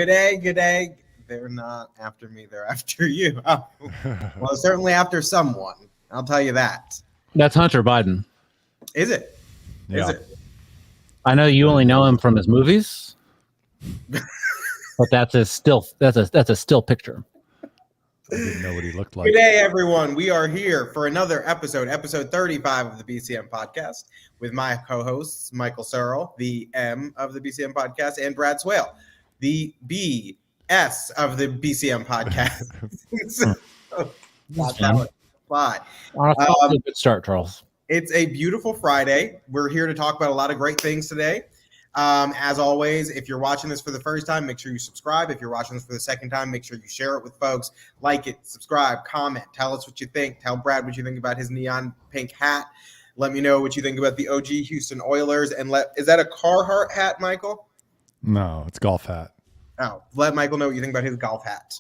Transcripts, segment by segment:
Good day. They're not after me. They're after you. Oh. Well, certainly after someone. I'll tell you that. That's Hunter Biden. Is it? Yeah. Is it? I know you only know him from his movies, but that's a still picture. I didn't know what he looked like. Good day, everyone. We are here for another episode 35 of the BCM Podcast, with my co-hosts, Michael Searle, the M of the BCM Podcast, and Brad Swail, the BS of the BCM Podcast. That's how it fly. Good start, Charles. It's a beautiful Friday. We're here to talk about a lot of great things today. As always, if you're watching this for the first time, make sure you subscribe. If you're watching this for the second time, make sure you share it with folks. Like it, subscribe, comment, tell us what you think. Tell Brad what you think about his neon pink hat. Let me know what you think about the OG Houston Oilers. And is that a Carhartt hat, Michael? No, it's golf hat. Oh, let Michael know what you think about his golf hat.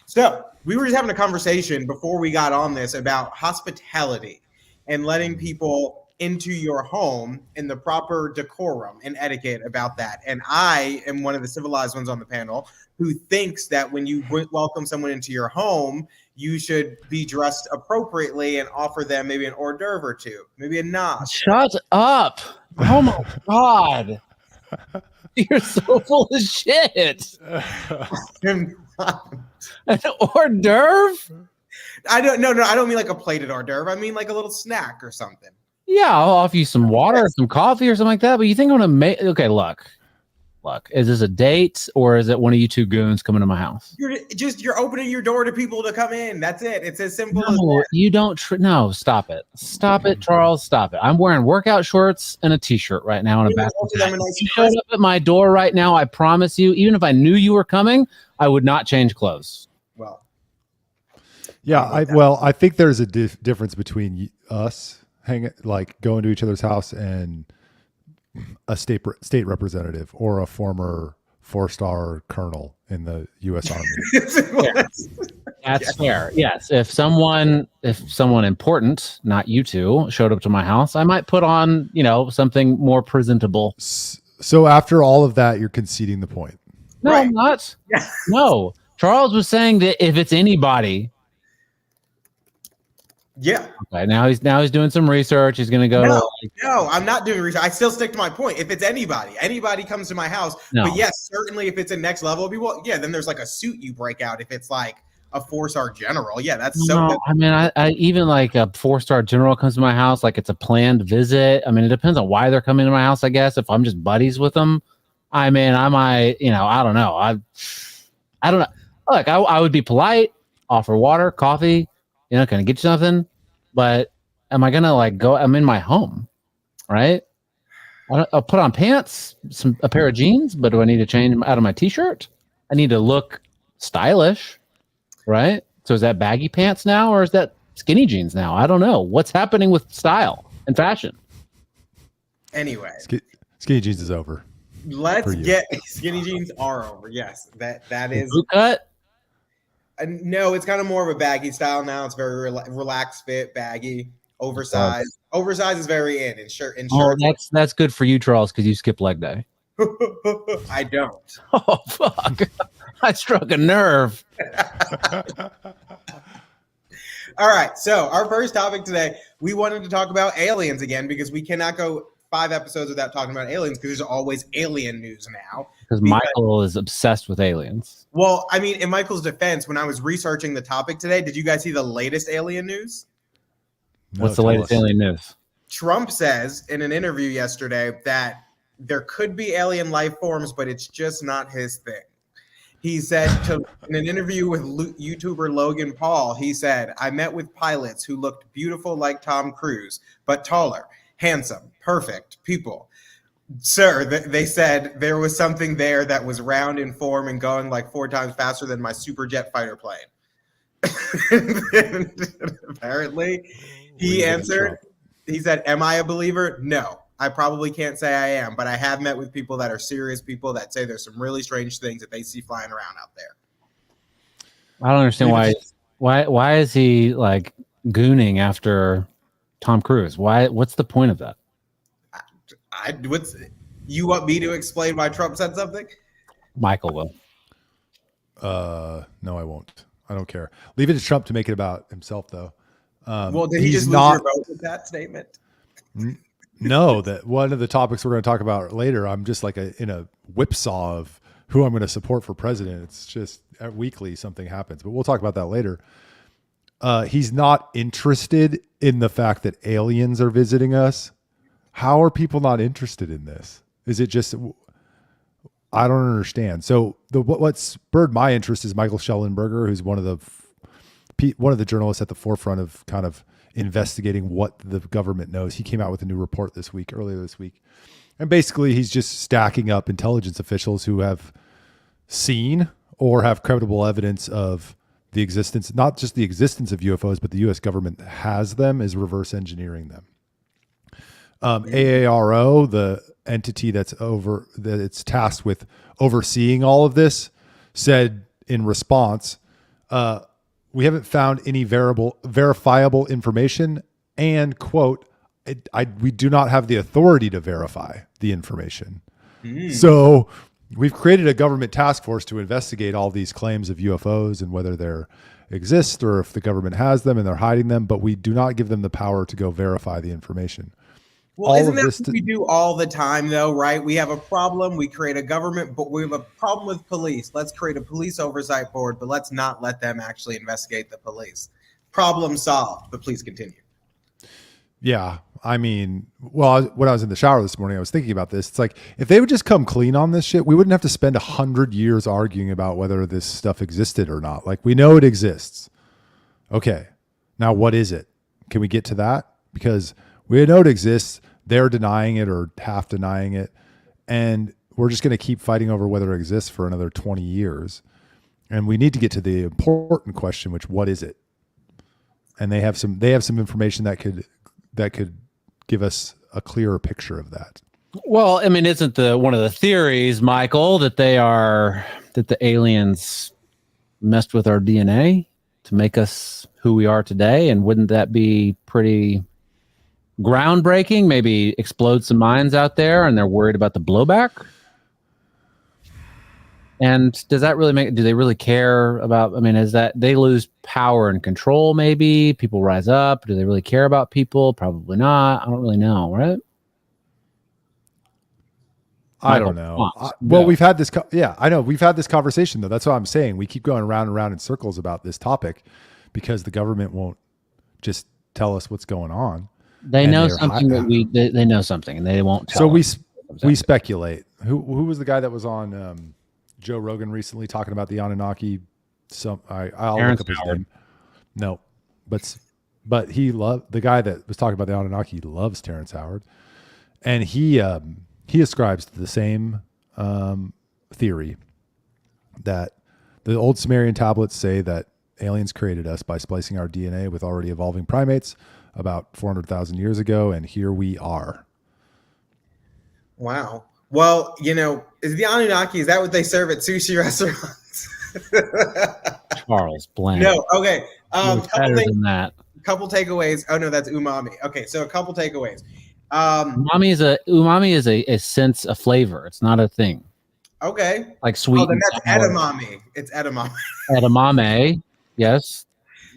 So we were just having a conversation before we got on this about hospitality and letting people into your home in the proper decorum and etiquette about that. And I am one of the civilized ones on the panel who thinks that when you welcome someone into your home, you should be dressed appropriately and offer them maybe an hors d'oeuvre or two, maybe a nod. Shut up. Oh my God. You're so full of shit. An hors d'oeuvre? I don't mean like a plated hors d'oeuvre. I mean like a little snack or something. Yeah, I'll offer you some water or some coffee or something like that. But you think I'm going to make... Okay, look. Is this a date or is it one of you two goons coming to my house? You're opening your door to people to come in. That's it. It's as simple as that. You don't... No, stop it. Stop it, Charles. Stop it. I'm wearing workout shorts and a t-shirt right now. And a basketball. If you showed up at my door right now, I promise you, even if I knew you were coming, I would not change clothes. Well... Yeah, I think there's a difference between us going to each other's house and a state representative or a former 4-star colonel in the U.S. Army. That's fair. Yes, if someone important, not you two, showed up to my house, I might put on something more presentable. So after all of that, you're conceding the point. No, right. I'm not. No, Charles was saying that if it's anybody. Yeah. Okay. Now he's doing some research. He's going to go. No, I'm not doing research. I still stick to my point. If it's anybody comes to my house. No. But yes, certainly if it's a next level people, then there's like a suit you break out. If it's like a 4-star general, that's so good. I mean, I even like a 4-star general comes to my house, like it's a planned visit. I mean, it depends on why they're coming to my house, I guess. If I'm just buddies with them, I mean, I might, I don't know. I don't know. Look, I would be polite, offer water, coffee. Can I get you something? But am I gonna go? I'm in my home, right? I'll put on pants, a pair of jeans. But do I need to change out of my t-shirt? I need to look stylish, right? So is that baggy pants now, or is that skinny jeans now? I don't know. What's happening with style and fashion? Anyway, skinny jeans is over. Let's get skinny jeans are over. Yes, that is boot cut. No, it's kind of more of a baggy style now. It's very relaxed fit, baggy, oversized. Oversized is very in shirt. Oh, that's good for you, Charles, because you skip leg day. I don't. Oh fuck! I struck a nerve. All right, so our first topic today, we wanted to talk about aliens again because we cannot go 5 episodes without talking about aliens because there's always alien news now. Because Michael is obsessed with aliens. Well, I mean, in Michael's defense, when I was researching the topic today, did you guys see the latest alien news? What's the latest alien news? Trump says in an interview yesterday that there could be alien life forms, but it's just not his thing. He said in an interview with YouTuber Logan Paul, he said, I met with pilots who looked beautiful like Tom Cruise, but taller, handsome, perfect people. Sir, they said there was something there that was round in form and going like 4 times faster than my super jet fighter plane. Apparently, he answered, he said, am I a believer? No, I probably can't say I am, but I have met with people that are serious people that say there's some really strange things that they see flying around out there. I don't understand why is he like gooning after Tom Cruise? What's the point of that? You want me to explain why Trump said something? Michael will. No, I won't. I don't care. Leave it to Trump to make it about himself, though. Well, did he just lose your vote with that statement? No, that one of the topics we're going to talk about later. I'm just like in a whipsaw of who I'm going to support for president. It's just weekly something happens, but we'll talk about that later. He's not interested in the fact that aliens are visiting us. How are people not interested in this? Is it just, I don't understand. So what spurred my interest is Michael Schellenberger, who's one of the journalists at the forefront of kind of investigating what the government knows. He came out with a new report earlier this week. And basically he's just stacking up intelligence officials who have seen or have credible evidence of the existence, not just the existence of UFOs, but the U.S. government has them, is reverse engineering them. AARO, the entity that it's tasked with overseeing all of this, said in response, we haven't found any verifiable information, and quote, we do not have the authority to verify the information. So we've created a government task force to investigate all these claims of UFOs and whether they exist or if the government has them and they're hiding them, but we do not give them the power to go verify the information. Well, isn't that what we do all the time, though, right? We have a problem, we create a government, but we have a problem with police. Let's create a police oversight board, but let's not let them actually investigate the police. Problem solved, but please continue. Yeah, I mean, well, when I was in the shower this morning, I was thinking about this. It's like, if they would just come clean on this shit, we wouldn't have to spend 100 years arguing about whether this stuff existed or not. Like, we know it exists. Okay, now what is it? Can we get to that? Because we know it exists. They're denying it or half denying it. And we're just going to keep fighting over whether it exists for another 20 years. And we need to get to the important question, which, what is it? And they have some information that could give us a clearer picture of that. Well, I mean, isn't one of the theories, Michael, that the aliens messed with our DNA to make us who we are today? And wouldn't that be pretty groundbreaking? Maybe explode some minds out there, and they're worried about the blowback. And does that really do they really care about, I mean, is that they lose power and control? Maybe people rise up. Do they really care about people? Probably not. I don't really know. Right. I don't know. Well, we've had this. I know we've had this conversation though. That's what I'm saying. We keep going around and around in circles about this topic because the government won't just tell us what's going on. They know something they know something and they won't tell us. So we speculate. Who was the guy that was on Joe Rogan recently talking about the Anunnaki? I'll look up his name. No, but the guy that was talking about the Anunnaki loves Terrence Howard, and he ascribes to the same theory that the old Sumerian tablets say that aliens created us by splicing our DNA with already evolving primates about 400,000 years ago, and here we are. Wow. Well, is the Anunnaki, is that what they serve at sushi restaurants? Charles Blain. No, okay. Couple takeaways. Oh no, that's umami. Okay, so a couple takeaways. Umami is a sense, a flavor. It's not a thing. Okay. Like sweet. Oh, then that's edamame. It's edamame. Edamame. Yes.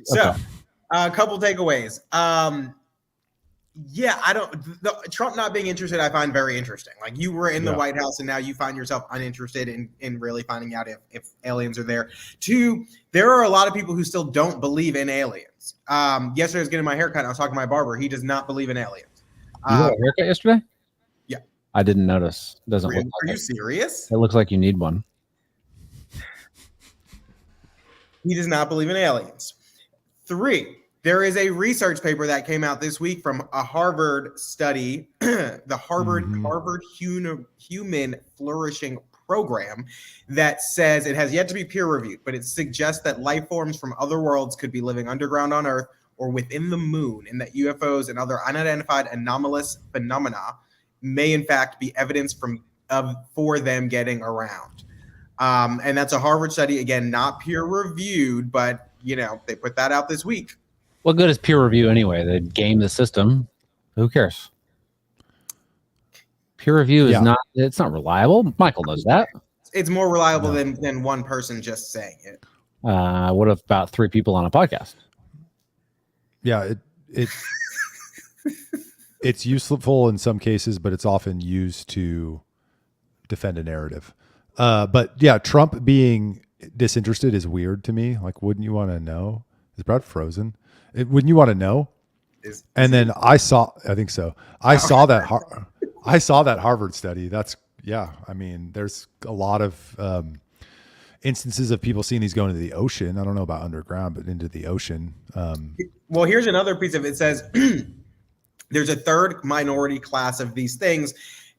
So, a couple takeaways. Trump not being interested, I find very interesting. Like, you were in the White House and now you find yourself uninterested in really finding out if aliens are there. Two, there are a lot of people who still don't believe in aliens. Yesterday I was getting my haircut. I was talking to my barber. He does not believe in aliens. You got a haircut yesterday? Yeah. I didn't notice. It doesn't really? look like Are you serious? It looks like you need one. He does not believe in aliens. 3, there is a research paper that came out this week from a Harvard study, the Harvard Human Flourishing Program, that says it has yet to be peer reviewed, but it suggests that life forms from other worlds could be living underground on Earth or within the moon, and that UFOs and other unidentified anomalous phenomena may in fact be evidence for them getting around. And that's a Harvard study, again, not peer reviewed, but they put that out this week. What good is peer review anyway? They game the system. Who cares? Peer review is it's not reliable. Michael knows that. It's more reliable than one person just saying it. What about 3 people on a podcast? Yeah, it's useful in some cases, but it's often used to defend a narrative. But yeah, Trump being disinterested is weird to me. Like, wouldn't you want to know? Is Brad frozen? Wouldn't you want to know? I think so. I saw that Harvard study. I mean, there's a lot of instances of people seeing these going to the ocean. I don't know about underground, but into the ocean. Well, here's another piece of it. It says there's a third minority class of these things,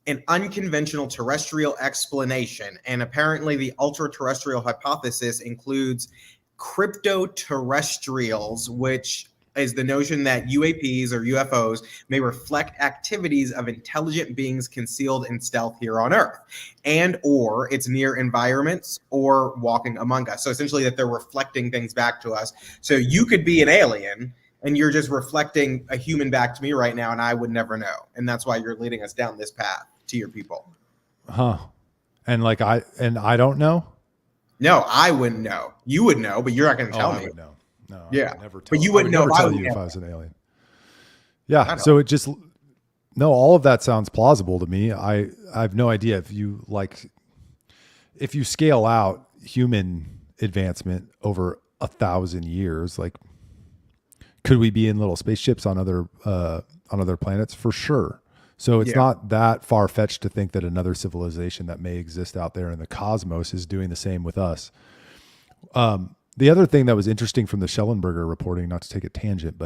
an unconventional terrestrial explanation. And apparently the ultra-terrestrial hypothesis includes crypto-terrestrials, which is the notion that UAPs or UFOs may reflect activities of intelligent beings concealed in stealth here on Earth, and or its near environments or walking among us. So essentially that they're reflecting things back to us. So you could be an alien and you're just reflecting a human back to me right now, and I would never know. And that's why you're leading us down this path to your people. Huh. And I don't know? No, I wouldn't know. You would know, but you're not going to tell me. I would know. No, yeah, I would never tell, but you wouldn't know if I tell you if I was an alien. Yeah, so all of that sounds plausible to me. I have no idea if you scale out human advancement over 1,000 years, like, could we be in little spaceships on other planets? For sure. So it's not that far fetched to think that another civilization that may exist out there in the cosmos is doing the same with us. The other thing that was interesting from the Schellenberger reporting, not to take a tangent,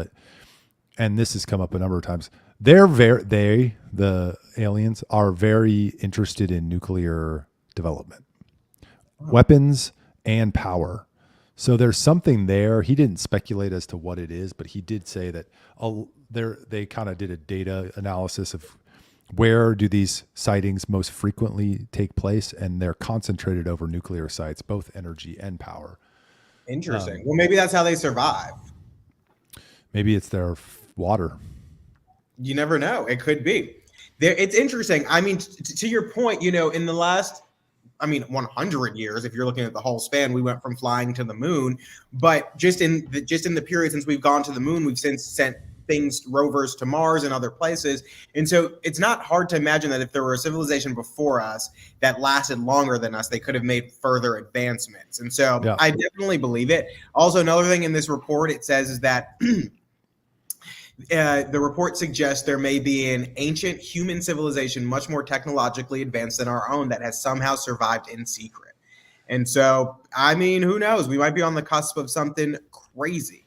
and this has come up a number of times, the aliens are very interested in nuclear development, weapons and power. So there's something there. He didn't speculate as to what it is, but he did say that they kind of did a data analysis of where do these sightings most frequently take place, and they're concentrated over nuclear sites, both energy and power. Interesting. Well, maybe that's how they survive. Maybe it's their water. You never know. It could be. It's interesting. I mean, to your point, in the last, 100 years, if you're looking at the whole span, we went from flying to the moon. But just in the period since we've gone to the moon, we've since sent rovers to Mars and other places. And so it's not hard to imagine that if there were a civilization before us that lasted longer than us, they could have made further advancements. And so I definitely believe it. Also, another thing in this report, it says is that the report suggests there may be an ancient human civilization much more technologically advanced than our own that has somehow survived in secret. And so, who knows? We might be on the cusp of something crazy.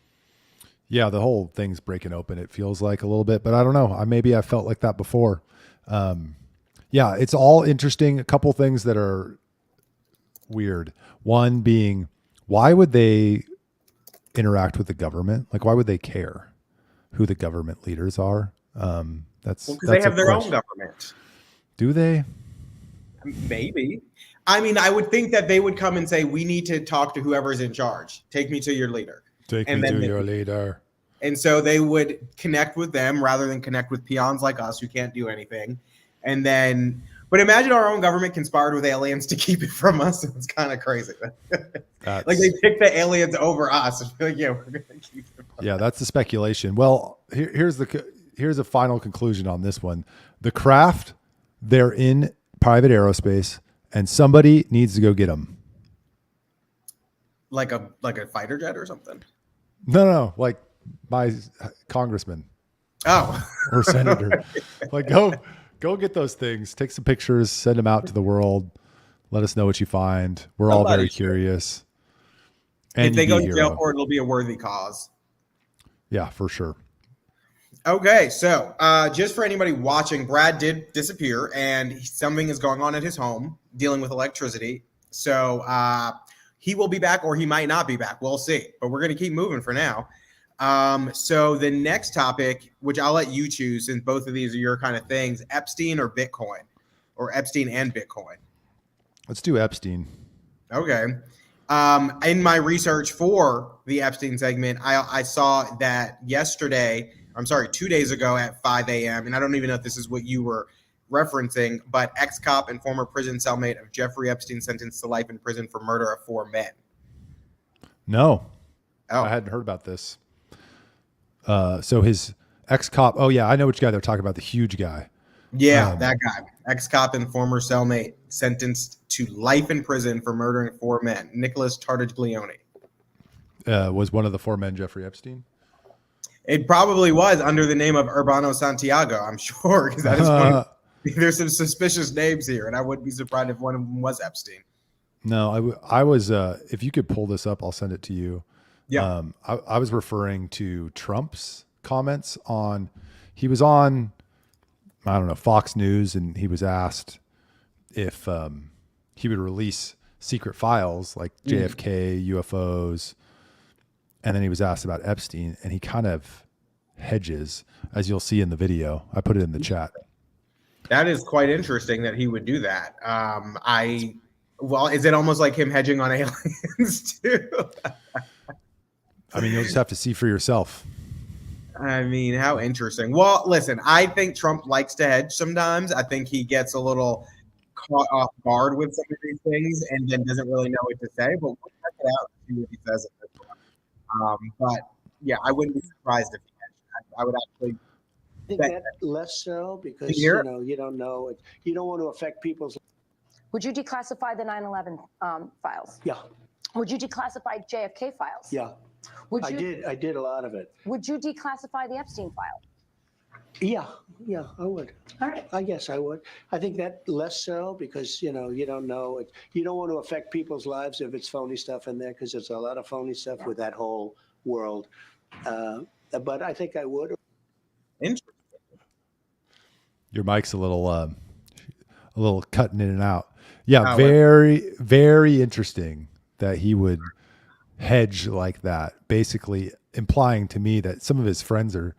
Yeah, the whole thing's breaking open, it feels like a little bit, but I don't know. Maybe I felt like that before. It's all interesting. A couple things that are weird. One being, why would they interact with the government? Like, why would they care who the government leaders are? Because they have their own government. Do they? Maybe. I would think that they would come and say, we need to talk to whoever's in charge. Take me to your leader. Take me to your leader. And so they would connect with them rather than connect with peons like us who can't do anything. But imagine our own government conspired with aliens to keep it from us. It's kind of crazy. Like they picked the aliens over us. We're going to keep it. Yeah, that's the speculation. Well, here's a final conclusion on this one. The craft, they're in private aerospace, and somebody needs to go get them. Like a fighter jet or something? No, like my congressman. Oh. Or senator. Like go get those things, take some pictures, send them out to the world. Let us know what you find. We're all very curious. And if they go to jail for it, it'll be a worthy cause. Yeah, for sure. Okay, so just for anybody watching, Brad did disappear, and something is going on at his home dealing with electricity. So he will be back, or he might not be back. We'll see. But we're going to keep moving for now. So the next topic, which I'll let you choose, since both of these are your kind of things, Epstein or Bitcoin, or Epstein and Bitcoin. Let's do Epstein. Okay. In my research for the Epstein segment, I saw that 2 days ago at 5 a.m., and I don't even know if this is what you were referencing, but ex-cop and former prison cellmate of Jeffrey Epstein sentenced to life in prison for murder of 4 men. No, Oh, I hadn't heard about this. So his ex-cop. Oh yeah, I know which guy they're talking about. The huge guy. yeah, that guy. Ex-cop and former cellmate sentenced to life in prison for murdering 4 men. Nicholas Tartaglione. Was one of the 4 men Jeffrey Epstein? It probably was under the name of Urbano Santiago, I'm sure, because that is one. There's some suspicious names here, and I wouldn't be surprised if one of them was Epstein. No, I was. If you could pull this up, I'll send it to you. Yeah. I was referring to Trump's comments on. He was on, I don't know, Fox News, and he was asked if he would release secret files like JFK, UFOs, and then he was asked about Epstein, and he kind of hedges, as you'll see in the video. I put it in the chat. That is quite interesting that he would do that. Well, is it almost like him hedging on aliens too? I mean, you'll just have to see for yourself. I mean, how interesting. Well, listen, I think Trump likes to hedge sometimes. I think he gets a little caught off guard with some of these things and then doesn't really know what to say. But we'll check it out and see what he says. But yeah, I wouldn't be surprised if he hedged. I would actually. I think that less so because you don't know it. You don't want to affect people's. Would you declassify the 9/11 files? Yeah. Would you declassify JFK files? Yeah. Would you? I did a lot of it. Would you declassify the Epstein file? Yeah, I would. All right. I guess I would. I think that less so because you don't know it. You don't want to affect people's lives if it's phony stuff in there because there's a lot of phony stuff with that whole world. But I think I would. Interesting. Your mic's a little cutting in and out. Yeah, very, very interesting that he would hedge like that, basically implying to me that some of his friends are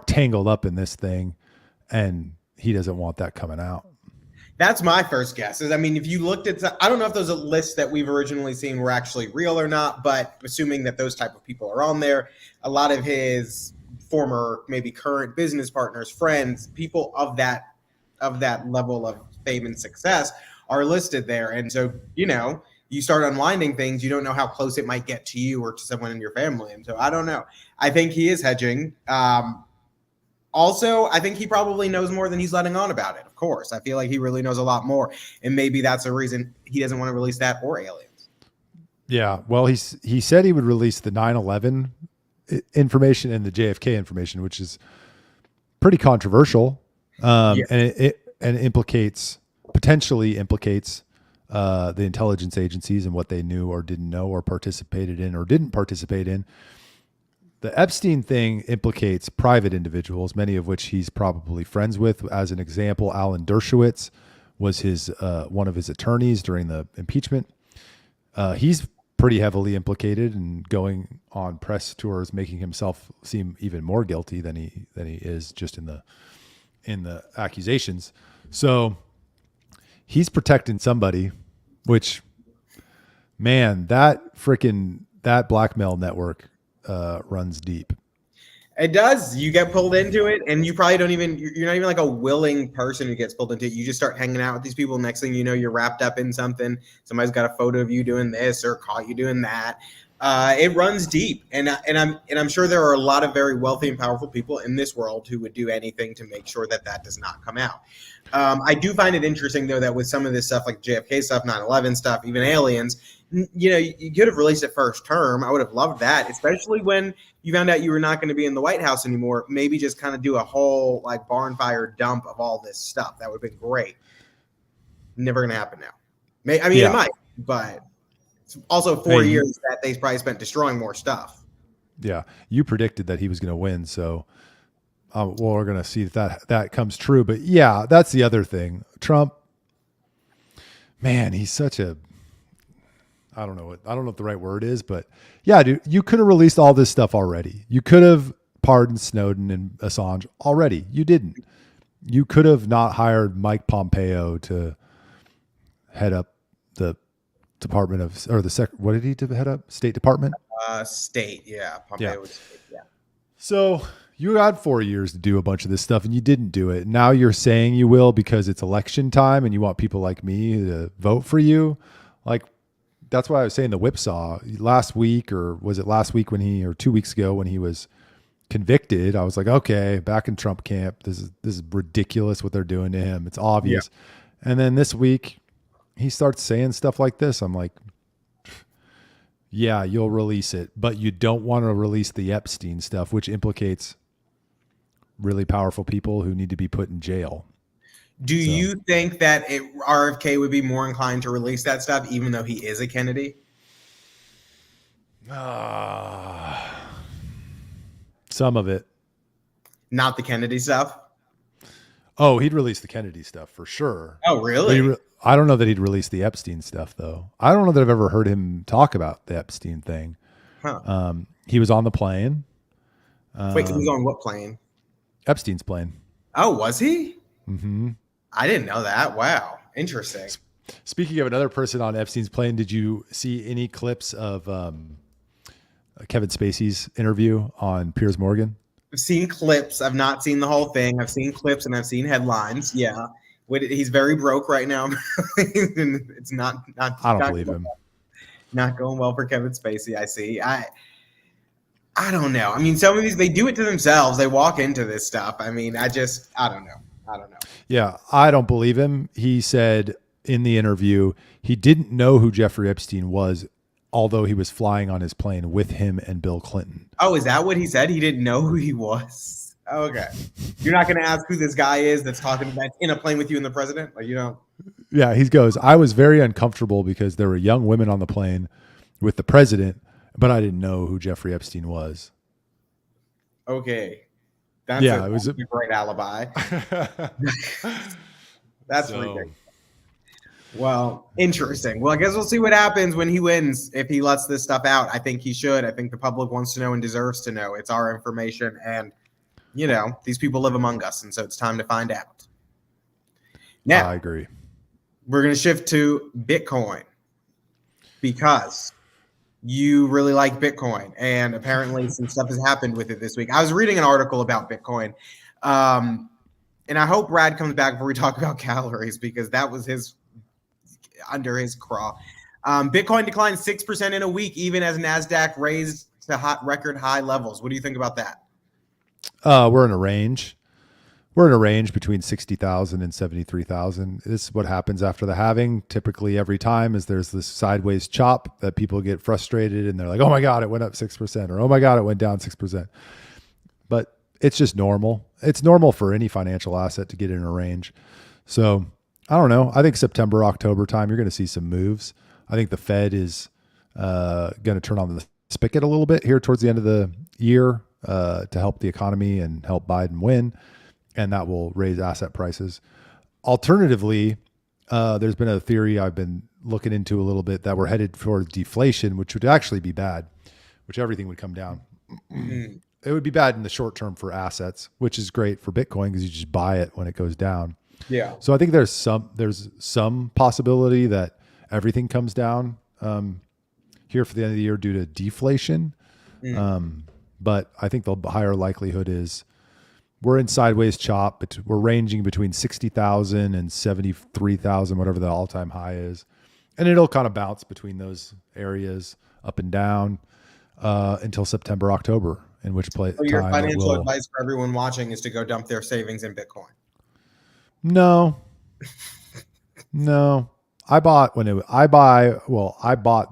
tangled up in this thing, and he doesn't want that coming out. That's my first guess. I mean, if you looked at, I don't know if those lists that we've originally seen were actually real or not, but assuming that those type of people are on there, a lot of his former, maybe current business partners, friends, people of that level of fame and success are listed there. And so, you start unwinding things, you don't know how close it might get to you or to someone in your family. And so I don't know. I think he is hedging. Also, I think he probably knows more than he's letting on about it. Of course, I feel like he really knows a lot more. And maybe that's a reason he doesn't want to release that or aliens. Yeah. Well, he said he would release the 9/11 information and the JFK information, which is pretty controversial. And it potentially implicates the intelligence agencies and what they knew or didn't know or participated in or didn't participate in. The Epstein thing implicates private individuals, many of which he's probably friends with. As an example, Alan Dershowitz was one of his attorneys during the impeachment. He's pretty heavily implicated and going on press tours, making himself seem even more guilty than he is just in the accusations. So he's protecting somebody, which, man, that blackmail network runs deep. It does. You get pulled into it, and you probably you're not even like a willing person who gets pulled into it. You just start hanging out with these people. Next thing you know, you're wrapped up in something. Somebody's got a photo of you doing this or caught you doing that. It runs deep, and I'm sure there are a lot of very wealthy and powerful people in this world who would do anything to make sure that does not come out. I do find it interesting though that with some of this stuff like JFK stuff, 9/11 stuff, even aliens, you could have released it first term. I would have loved that, especially when you found out you were not going to be in the White House anymore. Maybe just kind of do a whole like barn fire dump of all this stuff. That would have been great. Never going to happen now. It might, but it's also 4 years that they probably spent destroying more stuff. Yeah, you predicted that he was going to win, so we're going to see if that comes true. But yeah, that's the other thing. Trump, man, he's such a I don't know what the right word is, but yeah, dude, you could have released all this stuff already. You could have pardoned Snowden and Assange already. You didn't. You could have not hired Mike Pompeo to head up the Department of, or what did he head up? State Department? State, yeah. Pompeo was state, yeah. So You had 4 years to do a bunch of this stuff and you didn't do it. Now you're saying you will because it's election time and you want people like me to vote for you. Like, that's why I was saying the whipsaw last week, or was it last week or 2 weeks ago when he was convicted? I was like, okay, back in Trump camp. This is ridiculous what they're doing to him. It's obvious. Yeah. And then this week he starts saying stuff like this. I'm like, yeah, you'll release it, but you don't want to release the Epstein stuff, which implicates really powerful people who need to be put in jail. Do you think that RFK would be more inclined to release that stuff, even though he is a Kennedy? Some of it. Not the Kennedy stuff? Oh, he'd release the Kennedy stuff for sure. Oh, really? I don't know that he'd release the Epstein stuff, though. I don't know that I've ever heard him talk about the Epstein thing. Huh. He was on the plane. Wait, he was on what plane? Epstein's plane. Oh, was he? Mm-hmm. I didn't know that. Wow. Interesting. Speaking of another person on Epstein's plane, did you see any clips of Kevin Spacey's interview on Piers Morgan? I've seen clips. I've not seen the whole thing. I've seen clips and I've seen headlines. Yeah. He's very broke right now. It's not I don't believe him. Not going well for Kevin Spacey. I see. I don't know. I mean, some of these, they do it to themselves. They walk into this stuff. I mean, I don't know. Yeah, I don't believe him. He said in the interview he didn't know who Jeffrey Epstein was, although he was flying on his plane with him and Bill Clinton. Oh, is that what he said? He didn't know who he was? Okay. You're not going to ask who this guy is that's in a plane with you and the president? Like, you don't. Yeah, he goes, I was very uncomfortable because there were young women on the plane with the president, but I didn't know who Jeffrey Epstein was. Okay. That's a great alibi. That's ridiculous. Well, interesting. Well, I guess we'll see what happens when he wins. If he lets this stuff out, I think he should. I think the public wants to know and deserves to know. It's our information, and these people live among us, and so it's time to find out. Now, I agree. We're going to shift to Bitcoin because you really like Bitcoin, and apparently some stuff has happened with it this week. I was reading an article about Bitcoin, and I hope Brad comes back before we talk about calories, because that was under his craw. Bitcoin declined 6% in a week, even as NASDAQ raised to record high levels. What do you think about that? We're in a range. We're in a range between 60,000 and 73,000. This is what happens after the halving. Typically every time is there's this sideways chop that people get frustrated and they're like, oh my God, it went up 6%, or oh my God, it went down 6%. But it's just normal. It's normal for any financial asset to get in a range. So I don't know. I think September, October time, you're going to see some moves. I think the Fed is going to turn on the spigot a little bit here towards the end of the year to help the economy and help Biden win. And that will raise asset prices. Alternatively, there's been a theory I've been looking into a little bit that we're headed for deflation, which would actually be bad, which everything would come down. It would be bad in the short term for assets, which is great for Bitcoin because you just buy it when it goes down. Yeah. So I think there's some possibility that everything comes down here for the end of the year due to deflation. But I think the higher likelihood is we're in sideways chop, but we're ranging between 60,000 and 73,000, whatever the all-time high is. And it'll kind of bounce between those areas up and down until September, October, in which place. So your financial advice for everyone watching is to go dump their savings in Bitcoin. No. I bought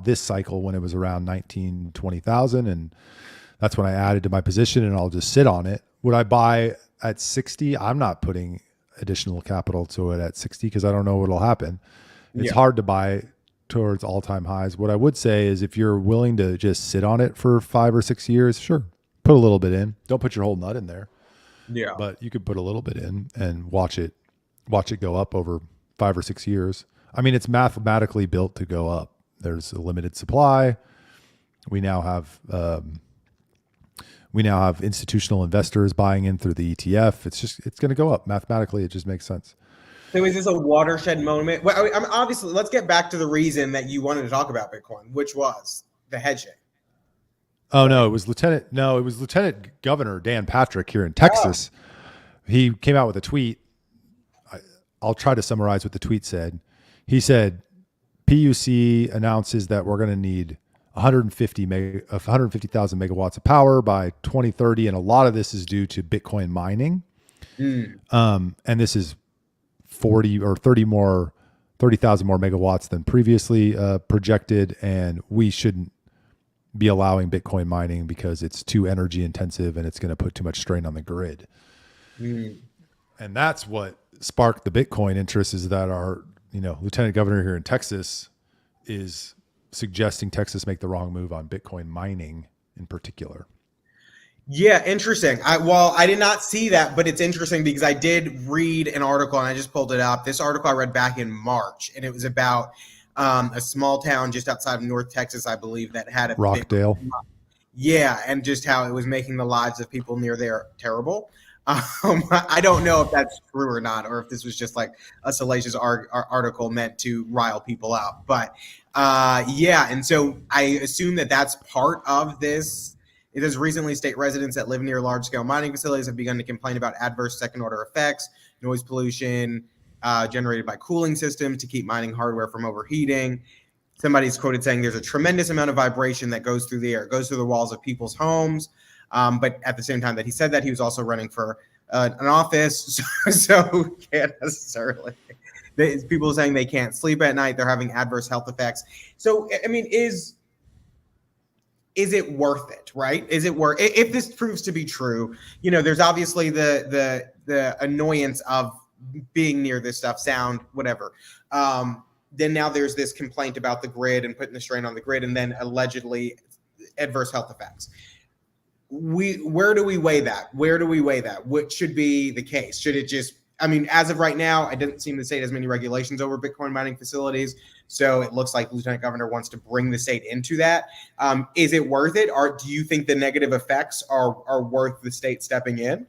this cycle when it was around 19, 20,000. And that's when I added to my position and I'll just sit on it. Would I buy at 60? I'm not putting additional capital to it at 60 because I don't know what'll happen. It's hard to buy towards all-time highs. What I would say is if you're willing to just sit on it for 5 or 6 years, sure, put a little bit in. Don't put your whole nut in there. Yeah. But you could put a little bit in and watch it go up over 5 or 6 years. I mean, it's mathematically built to go up. There's a limited supply. We now have institutional investors buying in through the ETF. It's going to go up mathematically. It just makes sense. So is this a watershed moment? Well, I mean, obviously, let's get back to the reason that you wanted to talk about Bitcoin, which was the hedging. Oh no, it was Lieutenant Governor Dan Patrick here in Texas. He came out with a tweet. I'll try to summarize what the tweet said. He said, PUC announces that we're going to need 150,000 megawatts of power by 2030, and a lot of this is due to Bitcoin mining. And this is 30,000 more megawatts than previously projected, and we shouldn't be allowing Bitcoin mining because it's too energy intensive and it's going to put too much strain on the grid. And that's what sparked the Bitcoin interest, is that our, Lieutenant Governor here in Texas is suggesting Texas make the wrong move on Bitcoin mining in particular. Yeah, interesting. I did not see that, but it's interesting because I did read an article and I just pulled it up. This article I read back in March, and it was about a small town just outside of North Texas, I believe, that had a Rockdale. Yeah, and just how it was making the lives of people near there terrible. I don't know if that's true or not, or if this was just like a salacious article meant to rile people up. But yeah, and so I assume that that's part of this. It says recently state residents that live near large-scale mining facilities have begun to complain about adverse second-order effects, noise pollution generated by cooling systems to keep mining hardware from overheating. Somebody's quoted saying there's a tremendous amount of vibration that goes through the air, goes through the walls of people's homes. But at the same time that he said that, he was also running for an office, so can't necessarily. People saying they can't sleep at night, they're having adverse health effects. So, I mean, is it worth it, right? Is it worth, if this proves to be true? There's obviously the annoyance of being near this stuff, sound, whatever. Then now there's this complaint about the grid and putting the strain on the grid, and then allegedly adverse health effects. Where do we weigh that? What should be the case? Should it just, as of right now, I didn't seem the state has many regulations over Bitcoin mining facilities. So it looks like Lieutenant Governor wants to bring the state into that. Is it worth it? Or do you think the negative effects are worth the state stepping in?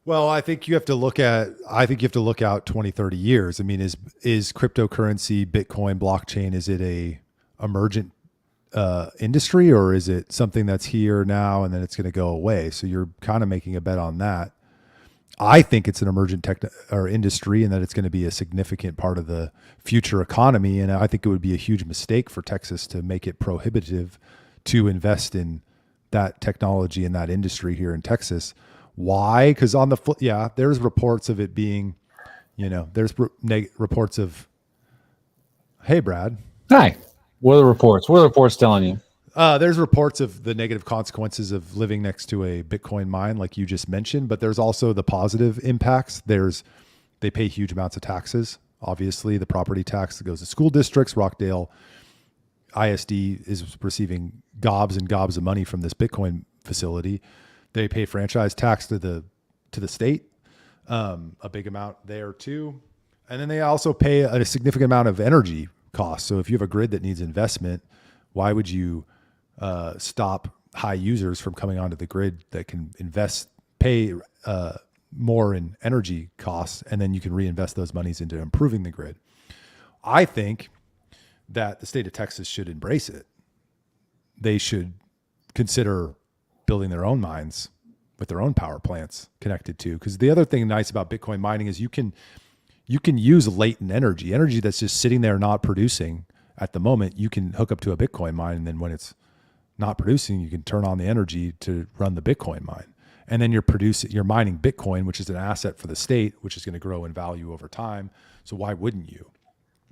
Well, I think you have to look out 20, 30 years. Is cryptocurrency, Bitcoin, blockchain, is it a emergent industry, or is it something that's here now and then it's going to go away? So you're kind of making a bet on that. I think it's an emergent industry, and that it's going to be a significant part of the future economy. And I think it would be a huge mistake for Texas to make it prohibitive to invest in that technology and that industry here in Texas. Why? Because there's reports of it being, there's reports of, hey, Brad. Hi. What are the reports? What are the reports telling you? There's reports of the negative consequences of living next to a Bitcoin mine, like you just mentioned, but there's also the positive impacts. They pay huge amounts of taxes. Obviously, the property tax that goes to school districts. Rockdale ISD is receiving gobs and gobs of money from this Bitcoin facility. They pay franchise tax to the state, a big amount there too. And then they also pay a significant amount of energy costs. So if you have a grid that needs investment, why would you stop high users from coming onto the grid that can pay more in energy costs, and then you can reinvest those monies into improving the grid? I think that the state of Texas should embrace it. They should consider building their own mines with their own power plants connected to. Because the other thing nice about Bitcoin mining is you can use latent energy that's just sitting there not producing at the moment. You can hook up to a Bitcoin mine, and then when it's not producing, you can turn on the energy to run the Bitcoin mine. And then you're mining Bitcoin, which is an asset for the state, which is going to grow in value over time. So why wouldn't you?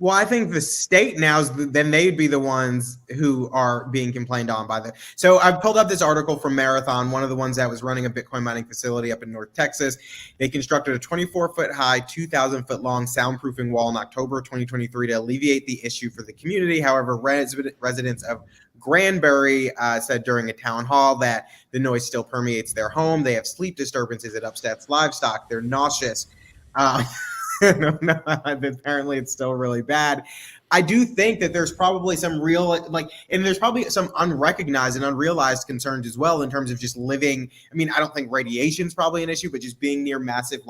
Well, I think the state now, then they'd be the ones who are being complained on by so I pulled up this article from Marathon, one of the ones that was running a Bitcoin mining facility up in North Texas. They constructed a 24-foot high, 2,000-foot long soundproofing wall in October 2023 to alleviate the issue for the community. However, residents of Granbury said during a town hall that the noise still permeates their home. They have sleep disturbances. It upsets livestock. They're nauseous. No, apparently it's still really bad. I do think that there's probably some real, and there's probably some unrecognized and unrealized concerns as well in terms of just living. I don't think radiation's probably an issue, but just being near massive,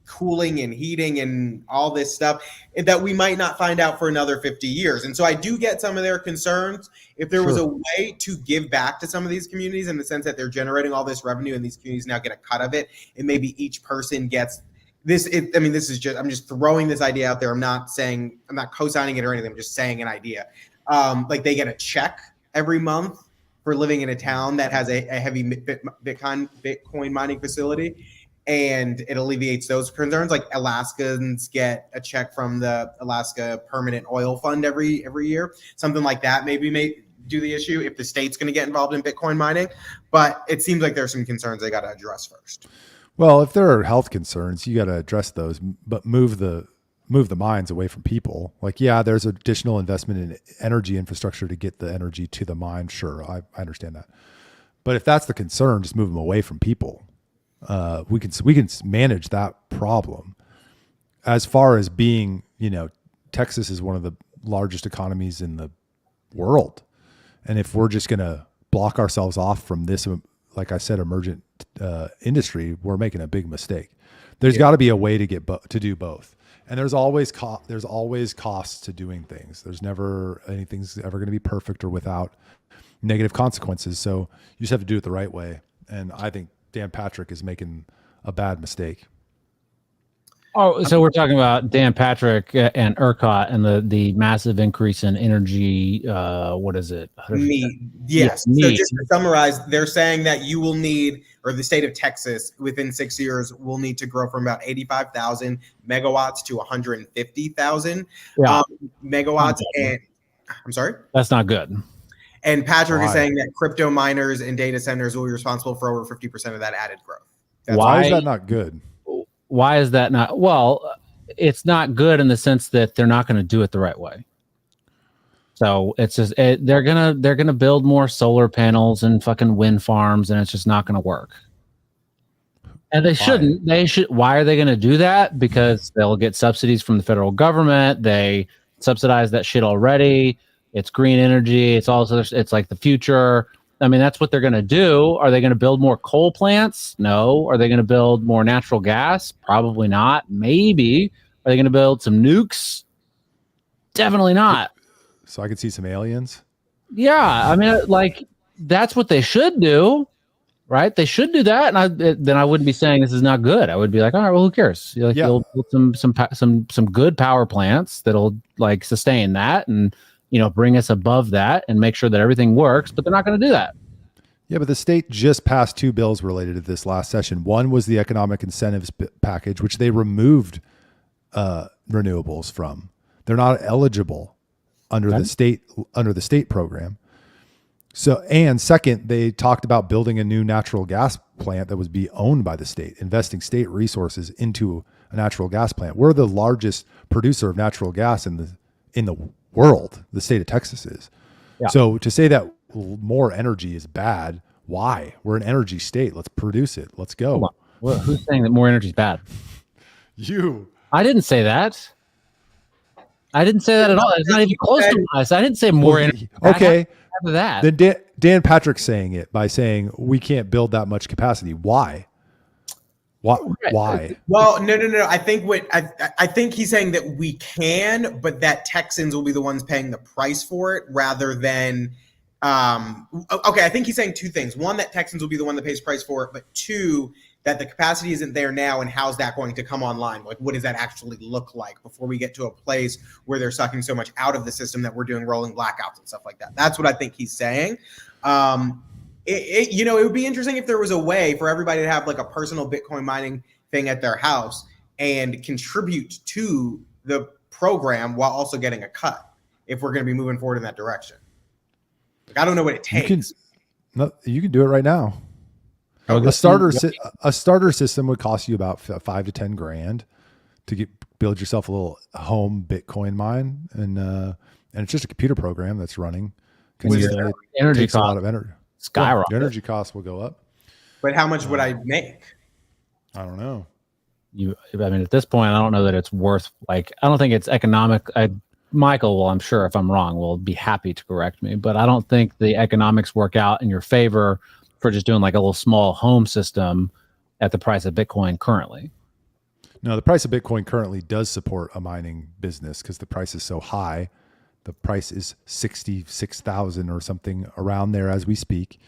cooling and heating and all this stuff that we might not find out for another 50 years. And so I do get some of their concerns. If there was a way to give back to some of these communities in the sense that they're generating all this revenue and these communities now get a cut of it, and maybe each person gets this. This is just, I'm just throwing this idea out there. I'm not co-signing it or anything. I'm just saying an idea. Like they get a check every month for living in a town that has a heavy Bitcoin mining facility. And it alleviates those concerns. Like Alaskans get a check from the Alaska Permanent Oil Fund every year. Something like that maybe may do the issue if the state's going to get involved in Bitcoin mining. But it seems like there's some concerns they got to address first. Well, if there are health concerns, you got to address those, but move the mines away from people. Like, yeah, there's additional investment in energy infrastructure to get the energy to the mine. Sure, I understand that. But if that's the concern, just move them away from people. We can manage that problem. As far as being, Texas is one of the largest economies in the world. And if we're just going to block ourselves off from this, like I said, emergent industry, we're making a big mistake. There's got to be a way to get to do both. And there's always costs to doing things. There's never anything's ever going to be perfect or without negative consequences. So you just have to do it the right way. And I think Dan Patrick is making a bad mistake. Oh, so we're talking about Dan Patrick and ERCOT and the massive increase in energy. What is it? Need. Yes. So just to summarize, they're saying that you will need, or the state of Texas within 6 years will need to grow from about 85,000 megawatts to 150,000 megawatts. And I'm sorry? That's not good. And Patrick is saying that crypto miners and data centers will be responsible for over 50% of that added growth. Why is that not good? Why is that not? Well, it's not good in the sense that they're not going to do it the right way. So it's just they're gonna build more solar panels and fucking wind farms, and it's just not going to work. And they shouldn't. They should. Why are they going to do that? Because they'll get subsidies from the federal government. They subsidize that shit already. It's green energy. It's like the future. I mean, that's what they're going to do. Are they going to build more coal plants? No. Are they going to build more natural gas? Probably not. Maybe. Are they going to build some nukes? Definitely not. So I could see some aliens. Yeah. I mean, like, that's what they should do, right? They should do that. And then I wouldn't be saying this is not good. I would be like, all right, well, who cares? You'll build some good power plants that'll like sustain that and, bring us above that and make sure that everything works, but they're not going to do that. Yeah, but the state just passed two bills related to this last session. One was the economic incentives package, which they removed renewables from. They're not eligible under the state program. So, and second, they talked about building a new natural gas plant that would be owned by the state, investing state resources into a natural gas plant. We're the largest producer of natural gas in the world. The state of Texas is. Yeah. So to say that more energy is bad, why? We're an energy state. Let's produce it. Let's go. Well, who's saying that more energy is bad? You. I didn't say that. I didn't say that at all. It's not even close to us. I didn't say more energy. Okay. After that. Then Dan Patrick's saying it by saying we can't build that much capacity. Why? Why? Well, no. I think he's saying that we can, but that Texans will be the ones paying the price for it rather than. Okay, I think he's saying two things. One, that Texans will be the one that pays price for it, but two, that the capacity isn't there now, and how's that going to come online? Like, what does that actually look like before we get to a place where they're sucking so much out of the system that we're doing rolling blackouts and stuff like that? That's what I think he's saying. It would be interesting if there was a way for everybody to have like a personal Bitcoin mining thing at their house and contribute to the program while also getting a cut if we're going to be moving forward in that direction. Like, I don't know what it takes. You can do it right now. A starter system would cost you about $5 to $10,000 to build yourself a little home Bitcoin mine, and it's just a computer program that's running. Energy takes cost, a lot of energy. Skyrocket. Your energy costs will go up. But how much would I make? I don't know. At this point, I don't know that it's worth. Like, I don't think it's economic. Michael will, I'm sure, if I'm wrong, will be happy to correct me. But I don't think the economics work out in your favor for just doing like a little small home system at the price of Bitcoin currently. No, the price of Bitcoin currently does support a mining business because the price is so high. The price is 66,000 or something around there as we speak.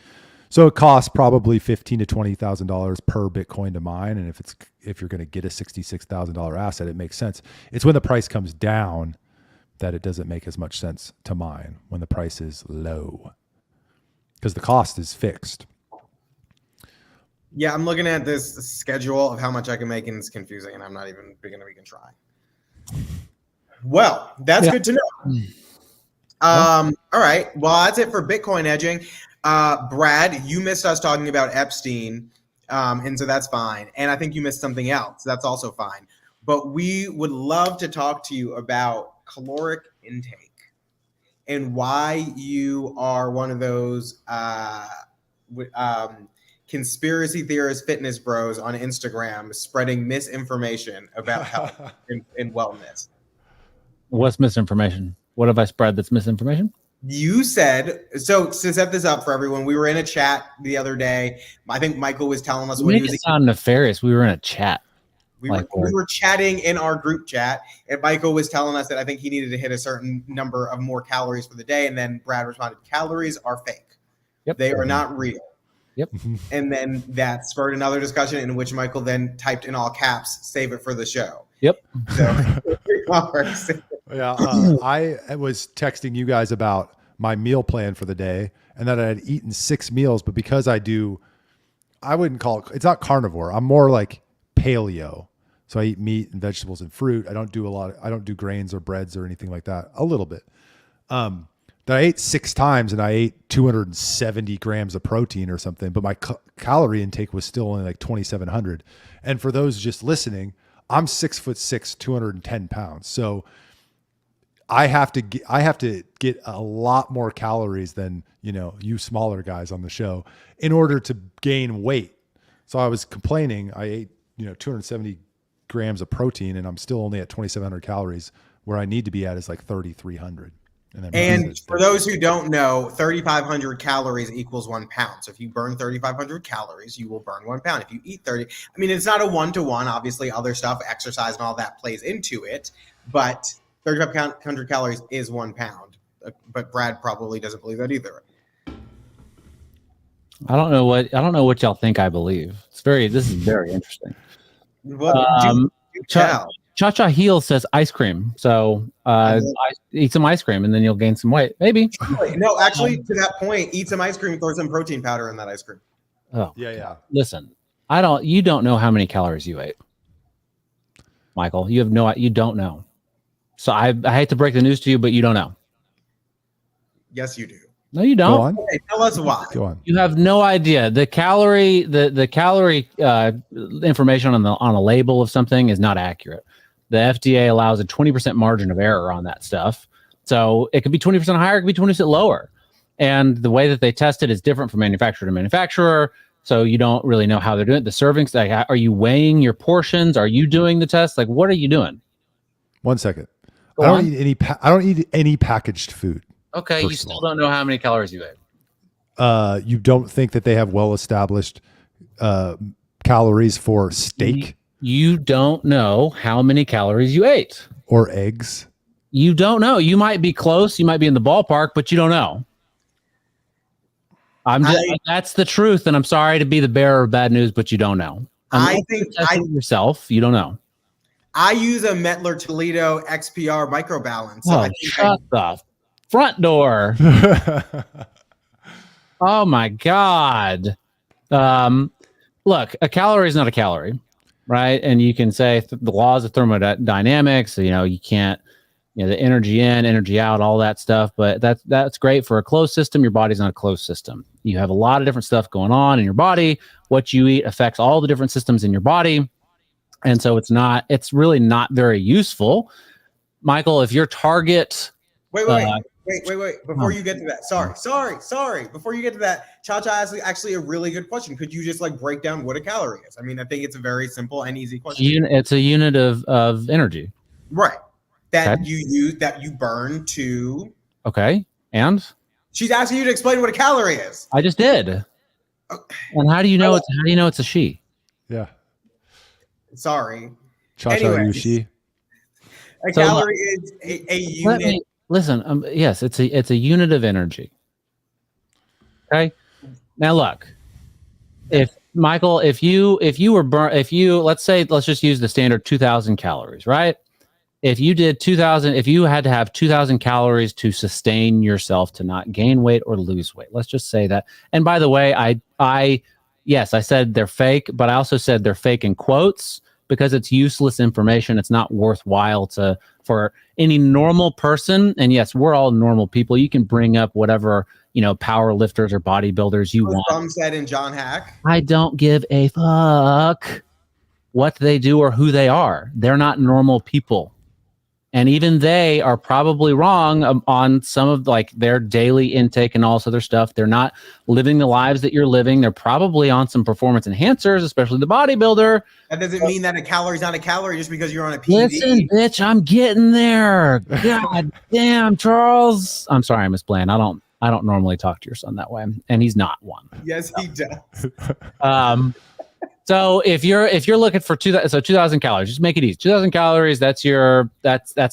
So it costs probably $15,000 to $20,000 per Bitcoin to mine. And if you're going to get a $66,000 asset, it makes sense. It's when the price comes down that it doesn't make as much sense to mine, when the price is low, because the cost is fixed. Yeah, I'm looking at this schedule of how much I can make, and it's confusing, and I'm not even going to try. Well, that's good to know. All right. Well, that's it for Bitcoin edging. Brad, you missed us talking about Epstein, and so that's fine. And I think you missed something else. That's also fine. But we would love to talk to you about caloric intake and why you are one of those conspiracy theorist fitness bros on Instagram spreading misinformation about health and wellness. What's misinformation? What have I spread that's misinformation? You said, so to set this up for everyone, we were in a chat the other day. I think Michael was telling us when he was. It sound nefarious. We were in a chat. We were chatting in our group chat, and Michael was telling us that I think he needed to hit a certain number of more calories for the day. And then Brad responded, calories are fake. Yep. They are not real. Yep. And then that spurred another discussion in which Michael then typed in all caps, save it for the show. Yep. So, yeah, I was texting you guys about my meal plan for the day and that I had eaten 6 meals, but because I wouldn't call it's not carnivore. I'm more like paleo. So I eat meat and vegetables and fruit. I don't do grains or breads or anything like that. A little bit. That I ate 6 times and I ate 270 grams of protein or something, but my calorie intake was still only like 2,700. And for those just listening, I'm 6'6", 210 pounds. So I have to get a lot more calories than, you smaller guys on the show in order to gain weight. So I was complaining. I ate, 270 grams of protein and I'm still only at 2,700 calories, where I need to be at is like 3,300. And for those who don't know, 3,500 calories equals 1 pound. So if you burn 3,500 calories, you will burn 1 pound. If you eat 30, I mean, it's not a 1-to-1. Obviously, other stuff, exercise and all that plays into it. But 3,500 calories is 1 pound. But Brad probably doesn't believe that either. I don't know what y'all think I believe. This is very interesting. Well, Cha-Cha Heel says ice cream. So eat some ice cream and then you'll gain some weight. Maybe. No, actually, to that point, eat some ice cream, throw some protein powder in that ice cream. Oh, yeah. Listen, you don't know how many calories you ate. Michael, you don't know. So I hate to break the news to you, but you don't know. Yes, you do. No, you don't. Go on. Okay, tell us why. Go on. You have no idea. The calorie information on a label of something is not accurate. The FDA allows a 20% margin of error on that stuff. So it could be 20% higher, it could be 20% lower. And the way that they test it is different from manufacturer to manufacturer. So you don't really know how they're doing it. The servings, like, are you weighing your portions? Are you doing the test? Like, what are you doing? 1 second. I don't eat any packaged food. Okay, you still don't know how many calories you ate. You don't think that they have well-established calories for steak? You don't know how many calories you ate. Or eggs? You don't know. You might be close. You might be in the ballpark, but you don't know. That's the truth, and I'm sorry to be the bearer of bad news, but you don't know. I think yourself, you don't know. I use a Mettler Toledo XPR microbalance. So shut the front door. Oh my God. Look, a calorie is not a calorie, right? And you can say the laws of thermodynamics, you can't, the energy in, energy out, all that stuff, but that's great for a closed system. Your body's not a closed system. You have a lot of different stuff going on in your body. What you eat affects all the different systems in your body. And so it's really not very useful. Michael, if your target... Wait. Before you get to that, sorry. Before you get to that, Cha-Cha asked actually a really good question. Could you just break down what a calorie is? I mean, I think it's a very simple and easy question. It's a unit of energy. Right. That you use, that you burn to... Okay. And? She's asking you to explain what a calorie is. I just did. Okay. And how do you know it's a she? Yeah. Sorry. Cha-cha Anyways. Yushi. A So, calorie is a unit. Listen. Yes, it's a unit of energy. Okay. Now look, if Michael, if you were let's just use the standard 2,000 calories, right? If you did 2,000, if you had to have 2,000 calories to sustain yourself to not gain weight or lose weight, let's just say that. And by the way, I said they're fake, but I also said they're fake in quotes because it's useless information. It's not worthwhile for any normal person. And yes, we're all normal people. You can bring up whatever, power lifters or bodybuilders you want. Some said in John Hack. I don't give a fuck what they do or who they are. They're not normal people. And even they are probably wrong on some of their daily intake and all this other stuff. They're not living the lives that you're living. They're probably on some performance enhancers, especially the bodybuilder. That doesn't mean that a calorie is not a calorie just because you're on a PED. Listen, bitch, I'm getting there. God damn, Charles. I'm sorry, Miss Blain. I don't normally talk to your son that way, and he's not one. Yes, he does. So if you're looking for 2,000 calories, just make it easy. 2,000 calories. That's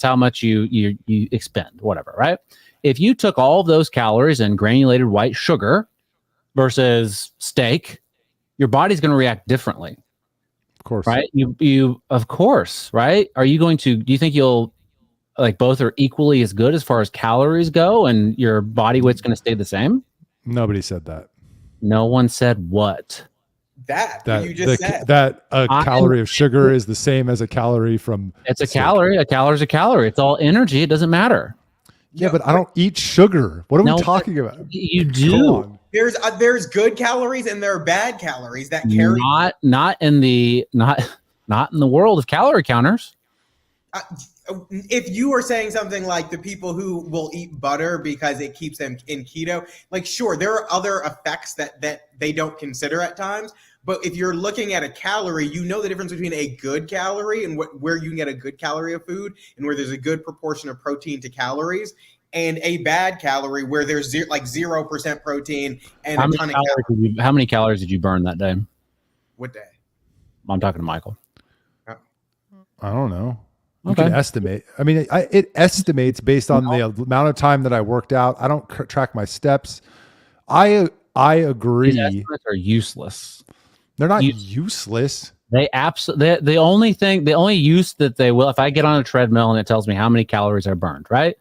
how much you expend, whatever, right? If you took all of those calories and granulated white sugar versus steak, your body's going to react differently. Of course, right? You of course, right? Do you think you'll both are equally as good as far as calories go, and your body weight's going to stay the same? Nobody said that. No one said what. That you just said. That a calorie of sugar is the same as a calorie from. It's a calorie. A calorie is a calorie. It's all energy. It doesn't matter. Yeah, but I don't eat sugar. What are we talking about? You do. There's good calories and there are bad calories that carry. Not in the world of calorie counters. If you are saying something like the people who will eat butter because it keeps them in keto, sure, there are other effects that they don't consider at times. But if you're looking at a calorie, you know the difference between a good calorie and where you can get a good calorie of food and where there's a good proportion of protein to calories, and a bad calorie where there's 0% protein and a ton of calories. How many calories did you burn that day? What day? I'm talking to Michael. I don't know. You Okay. can estimate. I mean, it estimates based on the amount of time that I worked out. I don't track my steps. I agree. These estimates are useless. They're not useless. The only use that they will, if I get on a treadmill and it tells me how many calories I burned, right?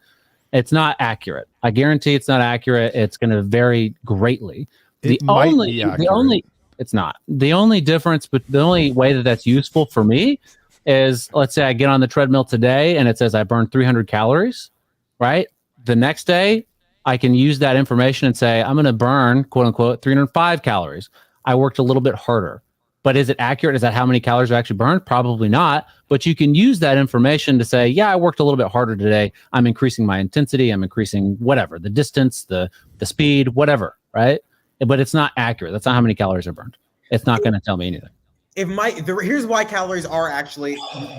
It's not accurate. I guarantee it's not accurate. It's going to vary greatly. It's not. The only difference, but the only way that's useful for me is, let's say I get on the treadmill today and it says I burned 300 calories, right? The next day, I can use that information and say, I'm going to burn, quote unquote, 305 calories. I worked a little bit harder. But is it accurate? Is that how many calories I actually burned? Probably not. But you can use that information to say, yeah, I worked a little bit harder today. I'm increasing my intensity. I'm increasing whatever, the distance, the speed, whatever, right? But it's not accurate. That's not how many calories I burned. It's not going to tell me anything. Here's why calories are actually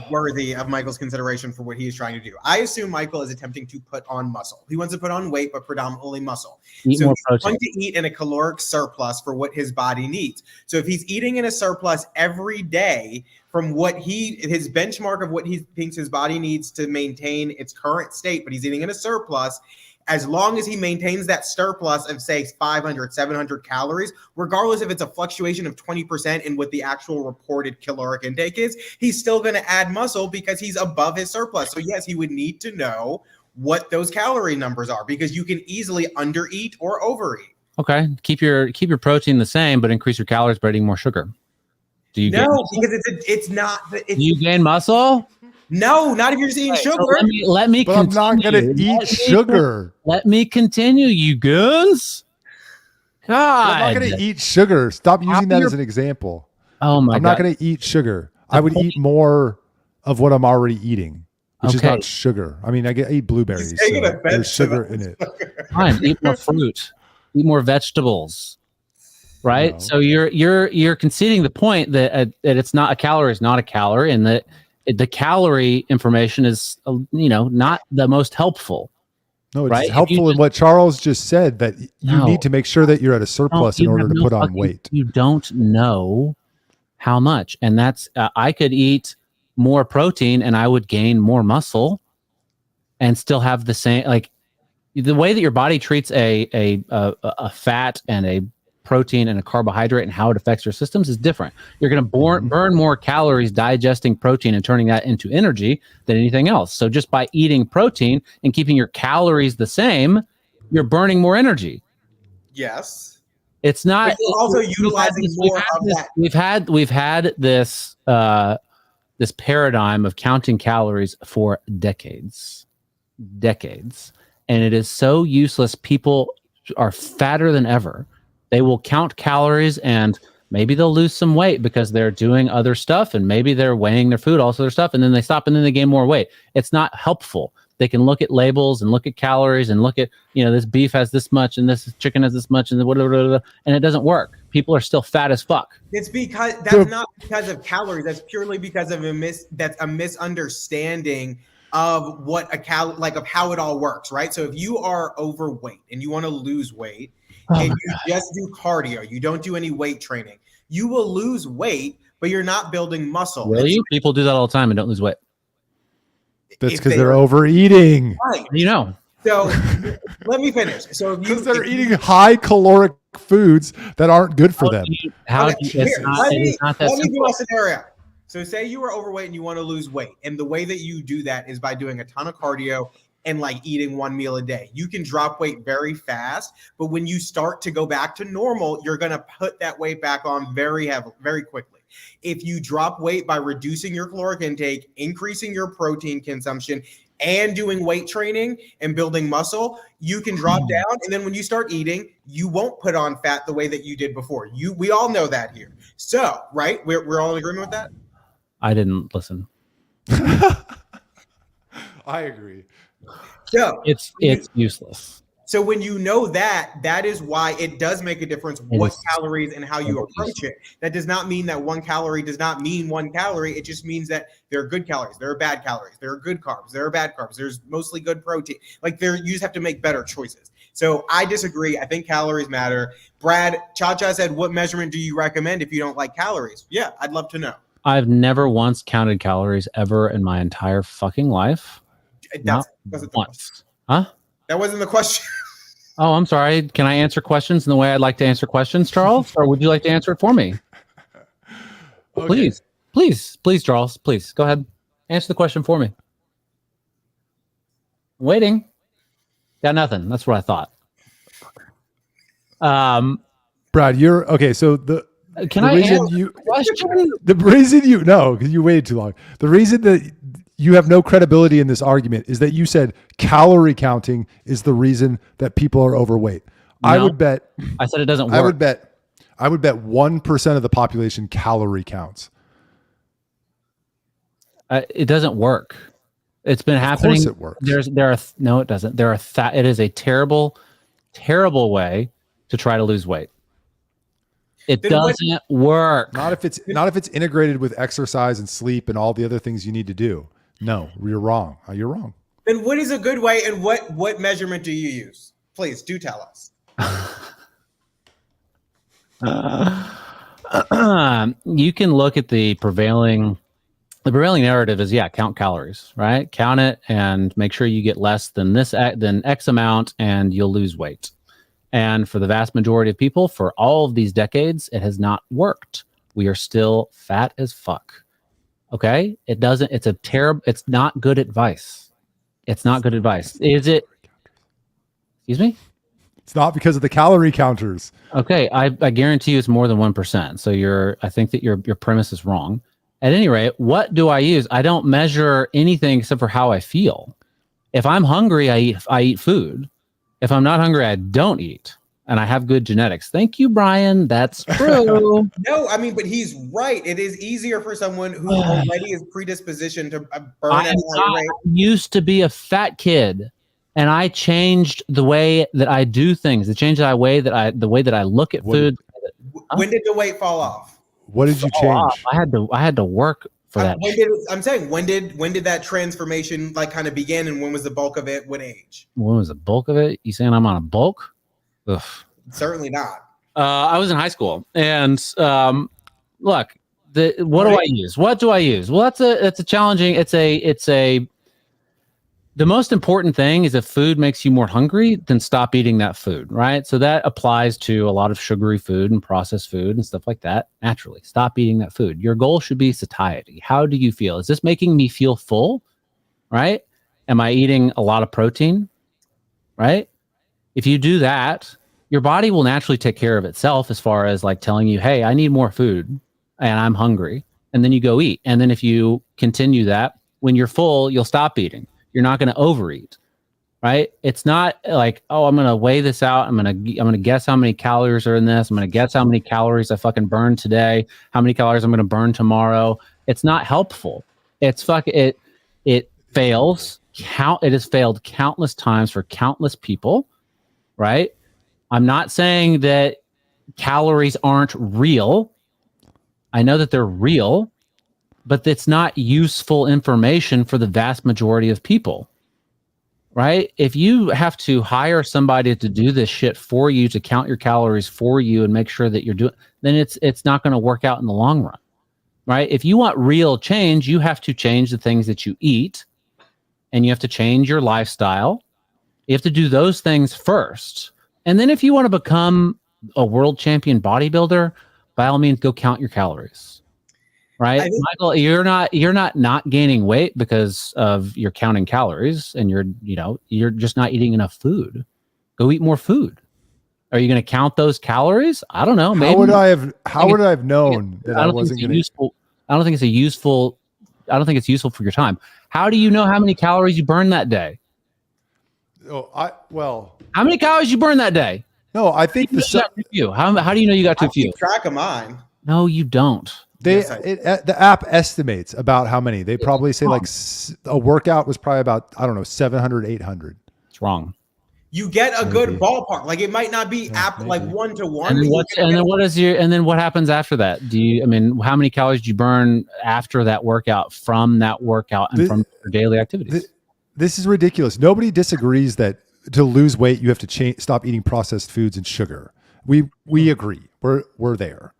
worthy of Michael's consideration for what he is trying to do. I assume Michael is attempting to put on muscle. He wants to put on weight, but predominantly muscle. Eat so more he's protein. going to eat in a caloric surplus for what his body needs. So if he's eating in a surplus every day from what his benchmark of what he thinks his body needs to maintain its current state, but he's eating in a surplus, as long as he maintains that surplus of, say, 500, 700 calories, regardless if it's a fluctuation of 20% in what the actual reported caloric intake is, he's still going to add muscle because he's above his surplus. So yes, he would need to know what those calorie numbers are, because you can easily undereat or overeat. Okay. Keep your protein the same, but increase your calories by eating more sugar. Do you No, because it's not. Do you gain muscle? No, not if you're just eating sugar. So let me But I'm continue. not going to eat sugar. Let me continue, you goons. God. I'm not going to eat sugar. Stop using that as an example. Oh my God. I'm not going to eat sugar. I would eat more of what I'm already eating, which is not sugar. I mean, I eat blueberries. So there's sugar in it. Fine. Eat more fruit. Eat more vegetables. Right. No. So you're conceding the point that it's not a calorie is not a calorie, and that the calorie information is not the most helpful. No, it's right? helpful in what Charles just said, that you need to make sure that you're at a surplus in order to put on weight. You don't know how much, and that's I could eat more protein and I would gain more muscle and still have the same, like the way that your body treats a fat and a protein and a carbohydrate and how it affects your systems is different. You're going to burn more calories digesting protein and turning that into energy than anything else. So just by eating protein and keeping your calories the same, you're burning more energy. Yes. It's not. But you're also utilizing more of that. We've had this this paradigm of counting calories for decades, and it is so useless. People are fatter than ever. They will count calories and maybe they'll lose some weight because they're doing other stuff, and maybe they're weighing their food, also their stuff, and then they stop and then they gain more weight. It's not helpful. They can look at labels and look at calories and look at, this beef has this much and this chicken has this much and whatever, and it doesn't work. People are still fat as fuck. It's because that's not because of calories. That's purely because of a misunderstanding of what of how it all works, right? So if you are overweight and you want to lose weight and you just do cardio, you don't do any weight training, you will lose weight, but you're not building muscle. Will you? People do that all the time and don't lose weight. That's because they're overeating. Right. So let me finish. So because they're eating high caloric foods that aren't good for them. Let me do a scenario. So say you are overweight and you want to lose weight. And the way that you do that is by doing a ton of cardio and eating one meal a day. You can drop weight very fast, but when you start to go back to normal, you're going to put that weight back on very quickly. If you drop weight by reducing your caloric intake, increasing your protein consumption, and doing weight training and building muscle, you can drop down. And then when you start eating, you won't put on fat the way that you did before. We all know that here. So, right? We're all in agreement with that? I didn't listen. I agree. So it's useless. So when you know that is why it does make a difference what calories and how you approach it. That does not mean that 1 calorie does not mean 1 calorie. It just means that there are good calories, there are bad calories, there are good carbs, there are bad carbs, there's mostly good protein. You just have to make better choices. So I disagree. I think calories matter. Brad, Cha-Cha said, what measurement do you recommend if you don't like calories? Yeah, I'd love to know. I've never once counted calories ever in my entire fucking life. That wasn't the question. Huh? That wasn't the question. Oh, I'm sorry. Can I answer questions in the way I'd like to answer questions, Charles? Or would you like to answer it for me? Okay. Please, Charles. Please, go ahead. Answer the question for me. I'm waiting. Got nothing. That's what I thought. Brad, you're okay. So can I answer the question? The reason because you waited too long. The reason that you have no credibility in this argument is that you said calorie counting is the reason that people are overweight. No, I would bet. I said it doesn't work. I would bet 1% of the population calorie counts. It doesn't work. It's been happening. Of course it works. No, it doesn't. It is a terrible, terrible way to try to lose weight. It doesn't work. Not if it's integrated with exercise and sleep and all the other things you need to do. No, you're wrong. You're wrong. Then what is a good way, and what measurement do you use? Please do tell us. You can look at the prevailing narrative is count calories, right? Count it and make sure you get less than X amount and you'll lose weight. And for the vast majority of people, for all of these decades, it has not worked. We are still fat as fuck. Okay? It's not good advice. It's not good advice. Is it? Excuse me? It's not because of the calorie counters. Okay. I guarantee you it's more than 1%. So I think that your premise is wrong. At any rate, what do I use? I don't measure anything except for how I feel. If I'm hungry, I eat food. If I'm not hungry, I don't eat. And I have good genetics. Thank you, Brian. That's true. No, but he's right. It is easier for someone who already is predispositioned to burn at a high rate. I used to be a fat kid, and I changed the way that I do things. It changed the way that I look at food. When did the weight fall off? What did you change? I had to work for that. When did that transformation kind of begin, and when was the bulk of it? What age? When was the bulk of it? You saying I'm on a bulk? Ugh. Certainly not. I was in high school, and look, What do I use? What do I use? Well, that's a challenging. The most important thing is if food makes you more hungry, then stop eating that food, right? So that applies to a lot of sugary food and processed food and stuff like that. Naturally, stop eating that food. Your goal should be satiety. How do you feel? Is this making me feel full, right? Am I eating a lot of protein, right? If you do that, your body will naturally take care of itself as far as like telling you, hey, I need more food and I'm hungry. And then you go eat. And then if you continue that, when you're full, you'll stop eating. You're not going to overeat, right? It's not like, oh, I'm going to weigh this out. I'm going to guess how many calories are in this. I'm going to guess how many calories I fucking burned today, how many calories I'm going to burn tomorrow. It's not helpful. It fails. It has failed countless times for countless people, right? I'm not saying that calories aren't real. I know that they're real, but it's not useful information for the vast majority of people, right? If you have to hire somebody to do this shit for you, to count your calories for you and make sure that you're doing, then it's not going to work out in the long run, right? If you want real change, you have to change the things that you eat and you have to change your lifestyle. You have to do those things first. And then if you want to become a world champion bodybuilder, by all means, go count your calories. Right, Michael, you're not gaining weight because of you're counting calories and you're just not eating enough food. Go eat more food. Are you going to count those calories? I don't know. Maybe. How would I have known that I wasn't going to? I don't think it's useful for your time. How do you know how many calories you burn that day? How many calories you burn that day? No, I think How do you know you got too few? Keep track of mine. No, you don't. The app estimates about how many. They probably say like a workout was probably about, I don't know, 700, 800. It's wrong. You get a good ballpark. Like it might not be like 1-to-1. And then what happens after that? How many calories do you burn after that workout from that workout and from your daily activities? This is ridiculous. Nobody disagrees that to lose weight, you have to stop eating processed foods and sugar. We agree. We're there.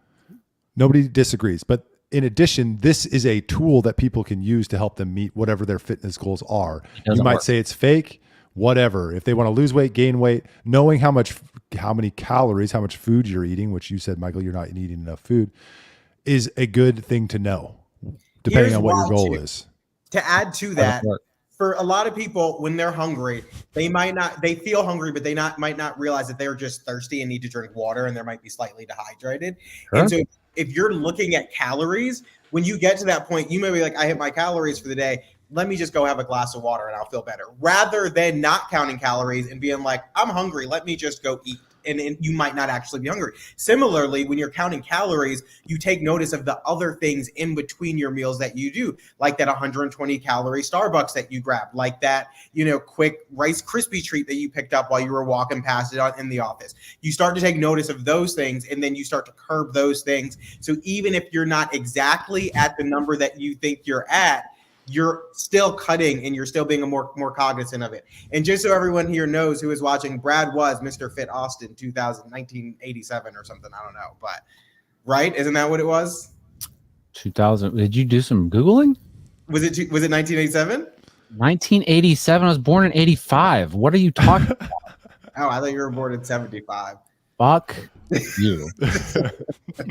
Nobody disagrees. But in addition, this is a tool that people can use to help them meet whatever their fitness goals are. You might say it's fake, whatever. If they want to lose weight, gain weight, knowing how many calories, how much food you're eating, which you said, Michael, you're not eating enough food, is a good thing to know, depending on what your goal is. To add to that, for a lot of people, when they're hungry, they feel hungry, but they might not realize that they're just thirsty and need to drink water, and they might be slightly dehydrated. Sure. And so if you're looking at calories, when you get to that point, you may be like, I hit my calories for the day. Let me just go have a glass of water and I'll feel better. Rather than not counting calories and being like, I'm hungry, let me just go eat. And you might not actually be hungry. Similarly, when you're counting calories, you take notice of the other things in between your meals that you do, like that 120 calorie Starbucks that you grab, like that, quick Rice Krispie treat that you picked up while you were walking past it in the office. You start to take notice of those things, and then you start to curb those things. So even if you're not exactly at the number that you think you're at, you're still cutting and you're still being more cognizant of it. And just so everyone here knows who is watching, Brad was Mr. Fit Austin 1987 or something. I don't know, but right? Isn't that what it was? 2000. Did you do some Googling? Was it 1987? 1987. I was born in 85. What are you talking about? Oh, I thought you were born in 75. Fuck you.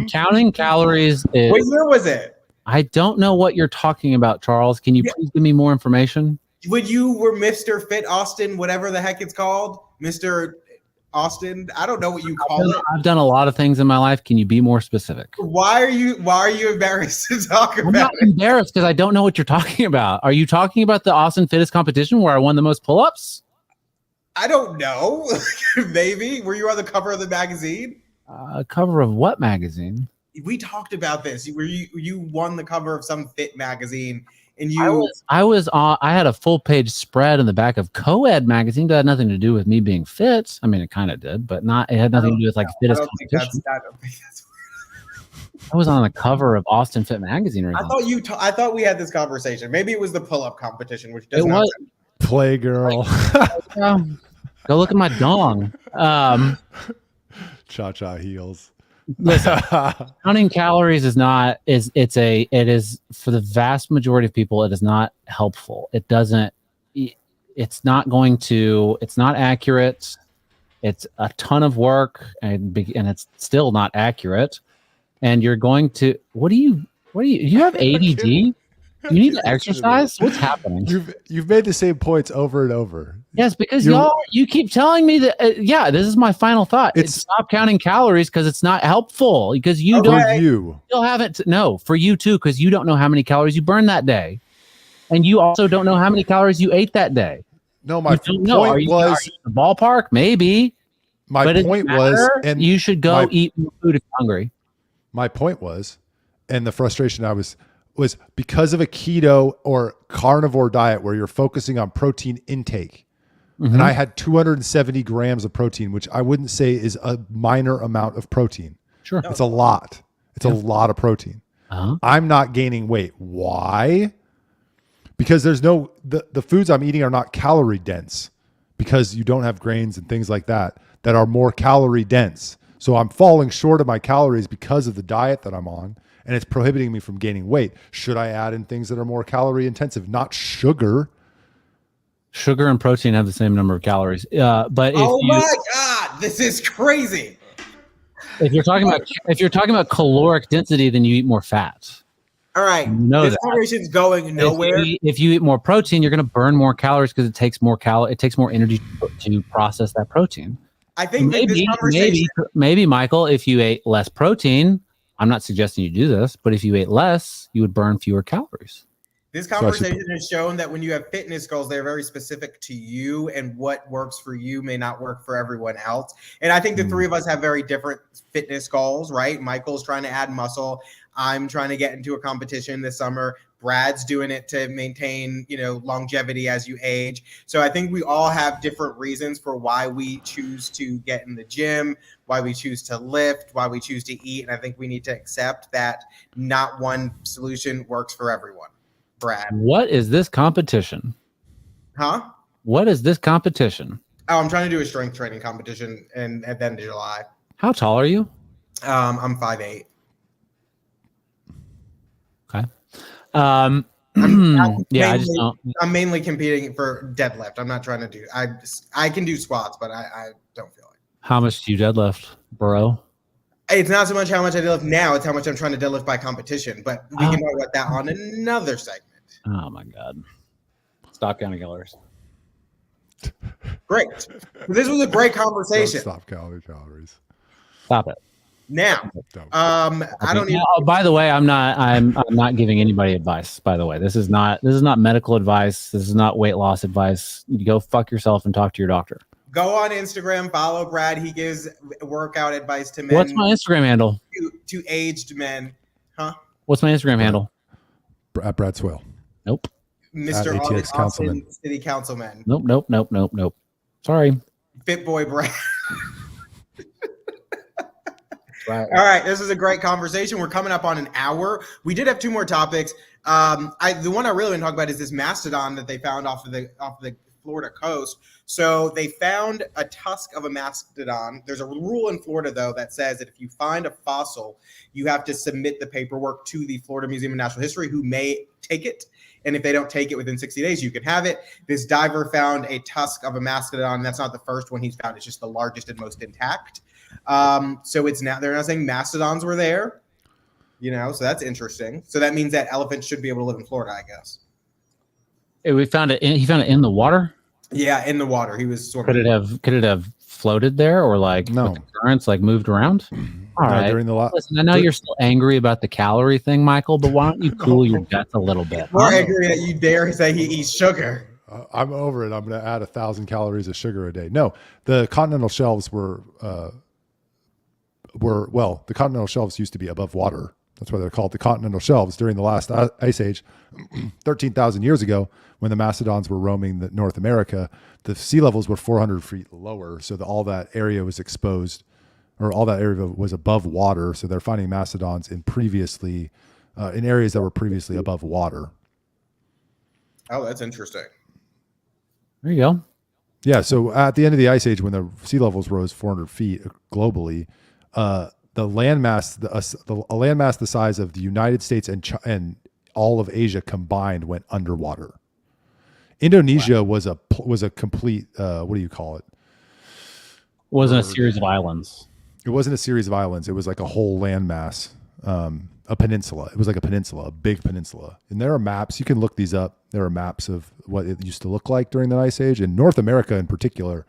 Counting calories is... What year was it? I don't know what you're talking about, Charles. Can you please give me more information? When you were Mr. Fit Austin, whatever the heck it's called, Mr. Austin, I don't know what you call it. I've done a lot of things in my life. Can you be more specific? Why are you embarrassed to talk about it? I'm not embarrassed because I don't know what you're talking about. Are you talking about the Austin Fittest competition where I won the most pull-ups? I don't know. Maybe. Were you on the cover of the magazine? Cover of what magazine? We talked about this. You won the cover of some fit magazine, and I had a full page spread in the back of Co-Ed magazine that had nothing to do with me being fit. I mean, it kind of did, but it had nothing to do with like fittest competition. I was on the cover of Austin Fit magazine. Right I thought we had this conversation. Maybe it was the pull-up competition, which doesn't. It was Playgirl. Go look at my dong. Cha-cha heels. Listen, counting calories is for the vast majority of people, it is not helpful. It's not accurate. It's a ton of work and it's still not accurate. And you're going to, you have ADD? You need to exercise? What's happening? You've made the same points over and over. Yes, because you keep telling me that. This is my final thought. It's stop counting calories because it's not helpful. Because you still haven't. No, for you too, because you don't know how many calories you burned that day, and you also don't know how many calories you ate that day. No, my point was are you in the ballpark, maybe. My point was, and you should go eat more food if you're hungry. My point was, and the frustration was because of a keto or carnivore diet where you're focusing on protein intake. Mm-hmm. And I had 270 grams of protein, which I wouldn't say is a minor amount of protein. Sure. It's a lot. It's a lot of protein. Uh-huh. I'm not gaining weight. Why? Because the foods I'm eating are not calorie dense, because you don't have grains and things like that are more calorie dense. So I'm falling short of my calories because of the diet that I'm on, and it's prohibiting me from gaining weight. Should I add in things that are more calorie intensive? Not sugar. Sugar and protein have the same number of calories. But my God, this is crazy. If you're talking about caloric density, then you eat more fat. All right. This conversation's going nowhere. If you eat more protein, you're going to burn more calories because it takes more energy to process that protein. I think this conversation... maybe Michael, if you ate less protein, I'm not suggesting you do this, but if you ate less, you would burn fewer calories. This conversation has shown that when you have fitness goals, they're very specific to you, and what works for you may not work for everyone else. And I think the three of us have very different fitness goals, right? Michael's trying to add muscle. I'm trying to get into a competition this summer. Brad's doing it to maintain, longevity as you age. So I think we all have different reasons for why we choose to get in the gym, why we choose to lift, why we choose to eat. And I think we need to accept that not one solution works for everyone. Brad. What is this competition? Huh? What is this competition? Oh, I'm trying to do a strength training competition at the end of July. How tall are you? I'm 5'8". Okay. I'm I'm mainly competing for deadlift. I'm not trying to do. I can do squats, but I don't feel like. How much do you deadlift, bro? It's not so much how much I deadlift now; it's how much I'm trying to deadlift by competition. But we can talk about that on another segment. Oh my God! Stop counting calories. Great. This was a great conversation. Don't stop calories. Stop it. Now, I don't even. By the way, I'm not giving anybody advice. By the way, this is not medical advice. This is not weight loss advice. You go fuck yourself and talk to your doctor. Go on Instagram, follow Brad. He gives workout advice to men. What's my Instagram handle? To aged men, huh? What's my Instagram handle? At Brad Swail. Nope. Mr. ATX Councilman. City Councilman. Nope. Sorry. Fit boy Brad. Right. All right, this is a great conversation. We're coming up on an hour. We did have two more topics. The one I really want to talk about is this mastodon that they found off the Florida coast. So they found a tusk of a mastodon. There's a rule in Florida, though, that says that if you find a fossil, you have to submit the paperwork to the Florida Museum of Natural History, who may take it. And if they don't take it within 60 days, you can have it. This diver found a tusk of a mastodon. That's not the first one he's found. It's just the largest and most intact. So it's now, they're not saying mastodons were there, so that's interesting. So that means that elephants should be able to live in Florida, I guess. He found it in the water? Yeah, in the water. He was sort of. Could it have floated there, or no with the currents moved around? All right. During the Listen, I know you're still angry about the calorie thing, Michael, but why don't you cool your guts a little bit? More angry that you dare say he eats sugar. I'm over it. I'm going to add 1,000 calories of sugar a day. No, the continental shelves were the continental shelves used to be above water. That's why they're called the continental shelves. During the last ice age, 13,000 years ago, when the mastodons were roaming North America, the sea levels were 400 feet lower. So all that area was exposed, or all that area was above water. So they're finding mastodons in areas that were previously above water. Oh, that's interesting. There you go. Yeah. So at the end of the ice age, when the sea levels rose 400 feet globally, the landmass, a landmass the size of the United States and all of Asia combined went underwater. Indonesia was a complete what do you call it? Wasn't a series of islands. It wasn't a series of islands. It was like a whole landmass, a peninsula. It was like a peninsula, a big peninsula. And there are maps. You can look these up. There are maps of what it used to look like during the Ice Age. And North America in particular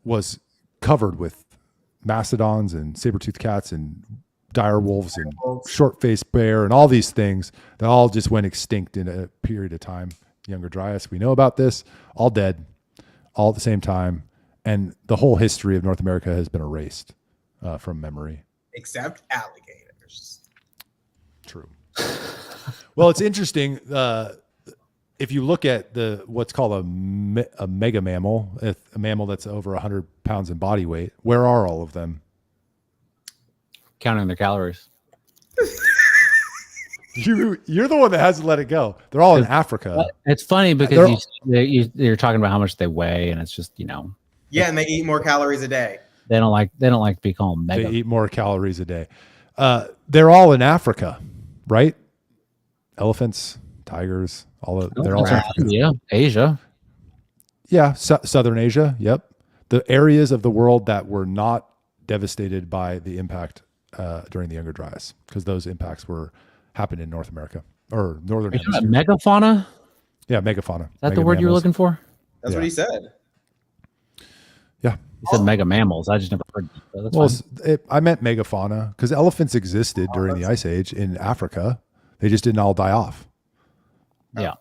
was covered with mastodons and saber-toothed cats and dire wolves and short-faced bear and all these things that all just went extinct in a period of time. Younger Dryas, we know about this, all dead, all at the same time. And the whole history of North America has been erased from memory. Except alligators. True. Well, it's interesting. If you look at what's called a mega mammal, a mammal that's over 100 pounds in body weight, where are all of them? Counting their calories. You're the one that hasn't let it go. They're all in Africa. It's funny because you're talking about how much they weigh, and it's just Yeah, and they eat more calories a day. They don't like to be called mega. They eat more calories a day. They're all in Africa, right? Elephants, tigers, they're all African. Yeah, Asia. Yeah, Southern Asia. Yep, the areas of the world that were not devastated by the impact during the Younger Dryas, because those impacts happened in North America or northern hemisphere. Megafauna. Yeah, megafauna. Is that the word you were looking for? That's what he said. Yeah. He said mega mammals. I just never heard that. Well, I meant megafauna because elephants existed during the Ice Age in Africa. They just didn't all die off. Yeah.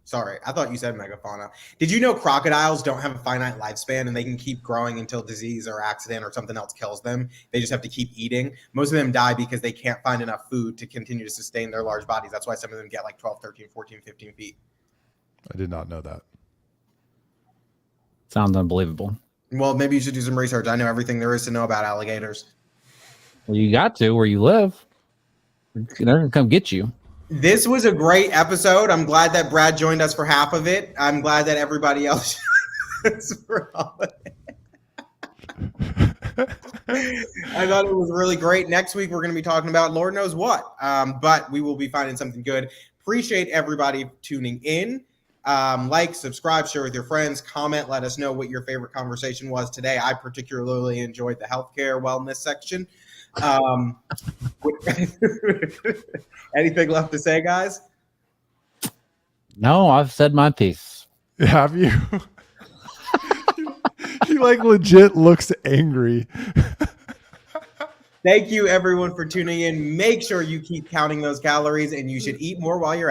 Sorry, I thought you said megafauna. Did you know crocodiles don't have a finite lifespan and they can keep growing until disease or accident or something else kills them? They just have to keep eating. Most of them die because they can't find enough food to continue to sustain their large bodies. That's why some of them get like 12, 13, 14, 15 feet. I did not know that. Sounds unbelievable. Well, maybe you should do some research. I know everything there is to know about alligators. Well, you got to where you live. They're going to come get you. This was a great episode. I'm glad that Brad joined us for half of it. I'm glad that everybody else for all of it. I thought it was really great. Next week, we're going to be talking about Lord knows what, but we will be finding something good. Appreciate everybody tuning in. Like, subscribe, share with your friends, comment, let us know what your favorite conversation was today. I particularly enjoyed the healthcare wellness section. Anything left to say, guys? No, I've said my piece. Have you? He like legit looks angry. Thank you, everyone, for tuning in. Make sure you keep counting those calories, and you should eat more while you're at it.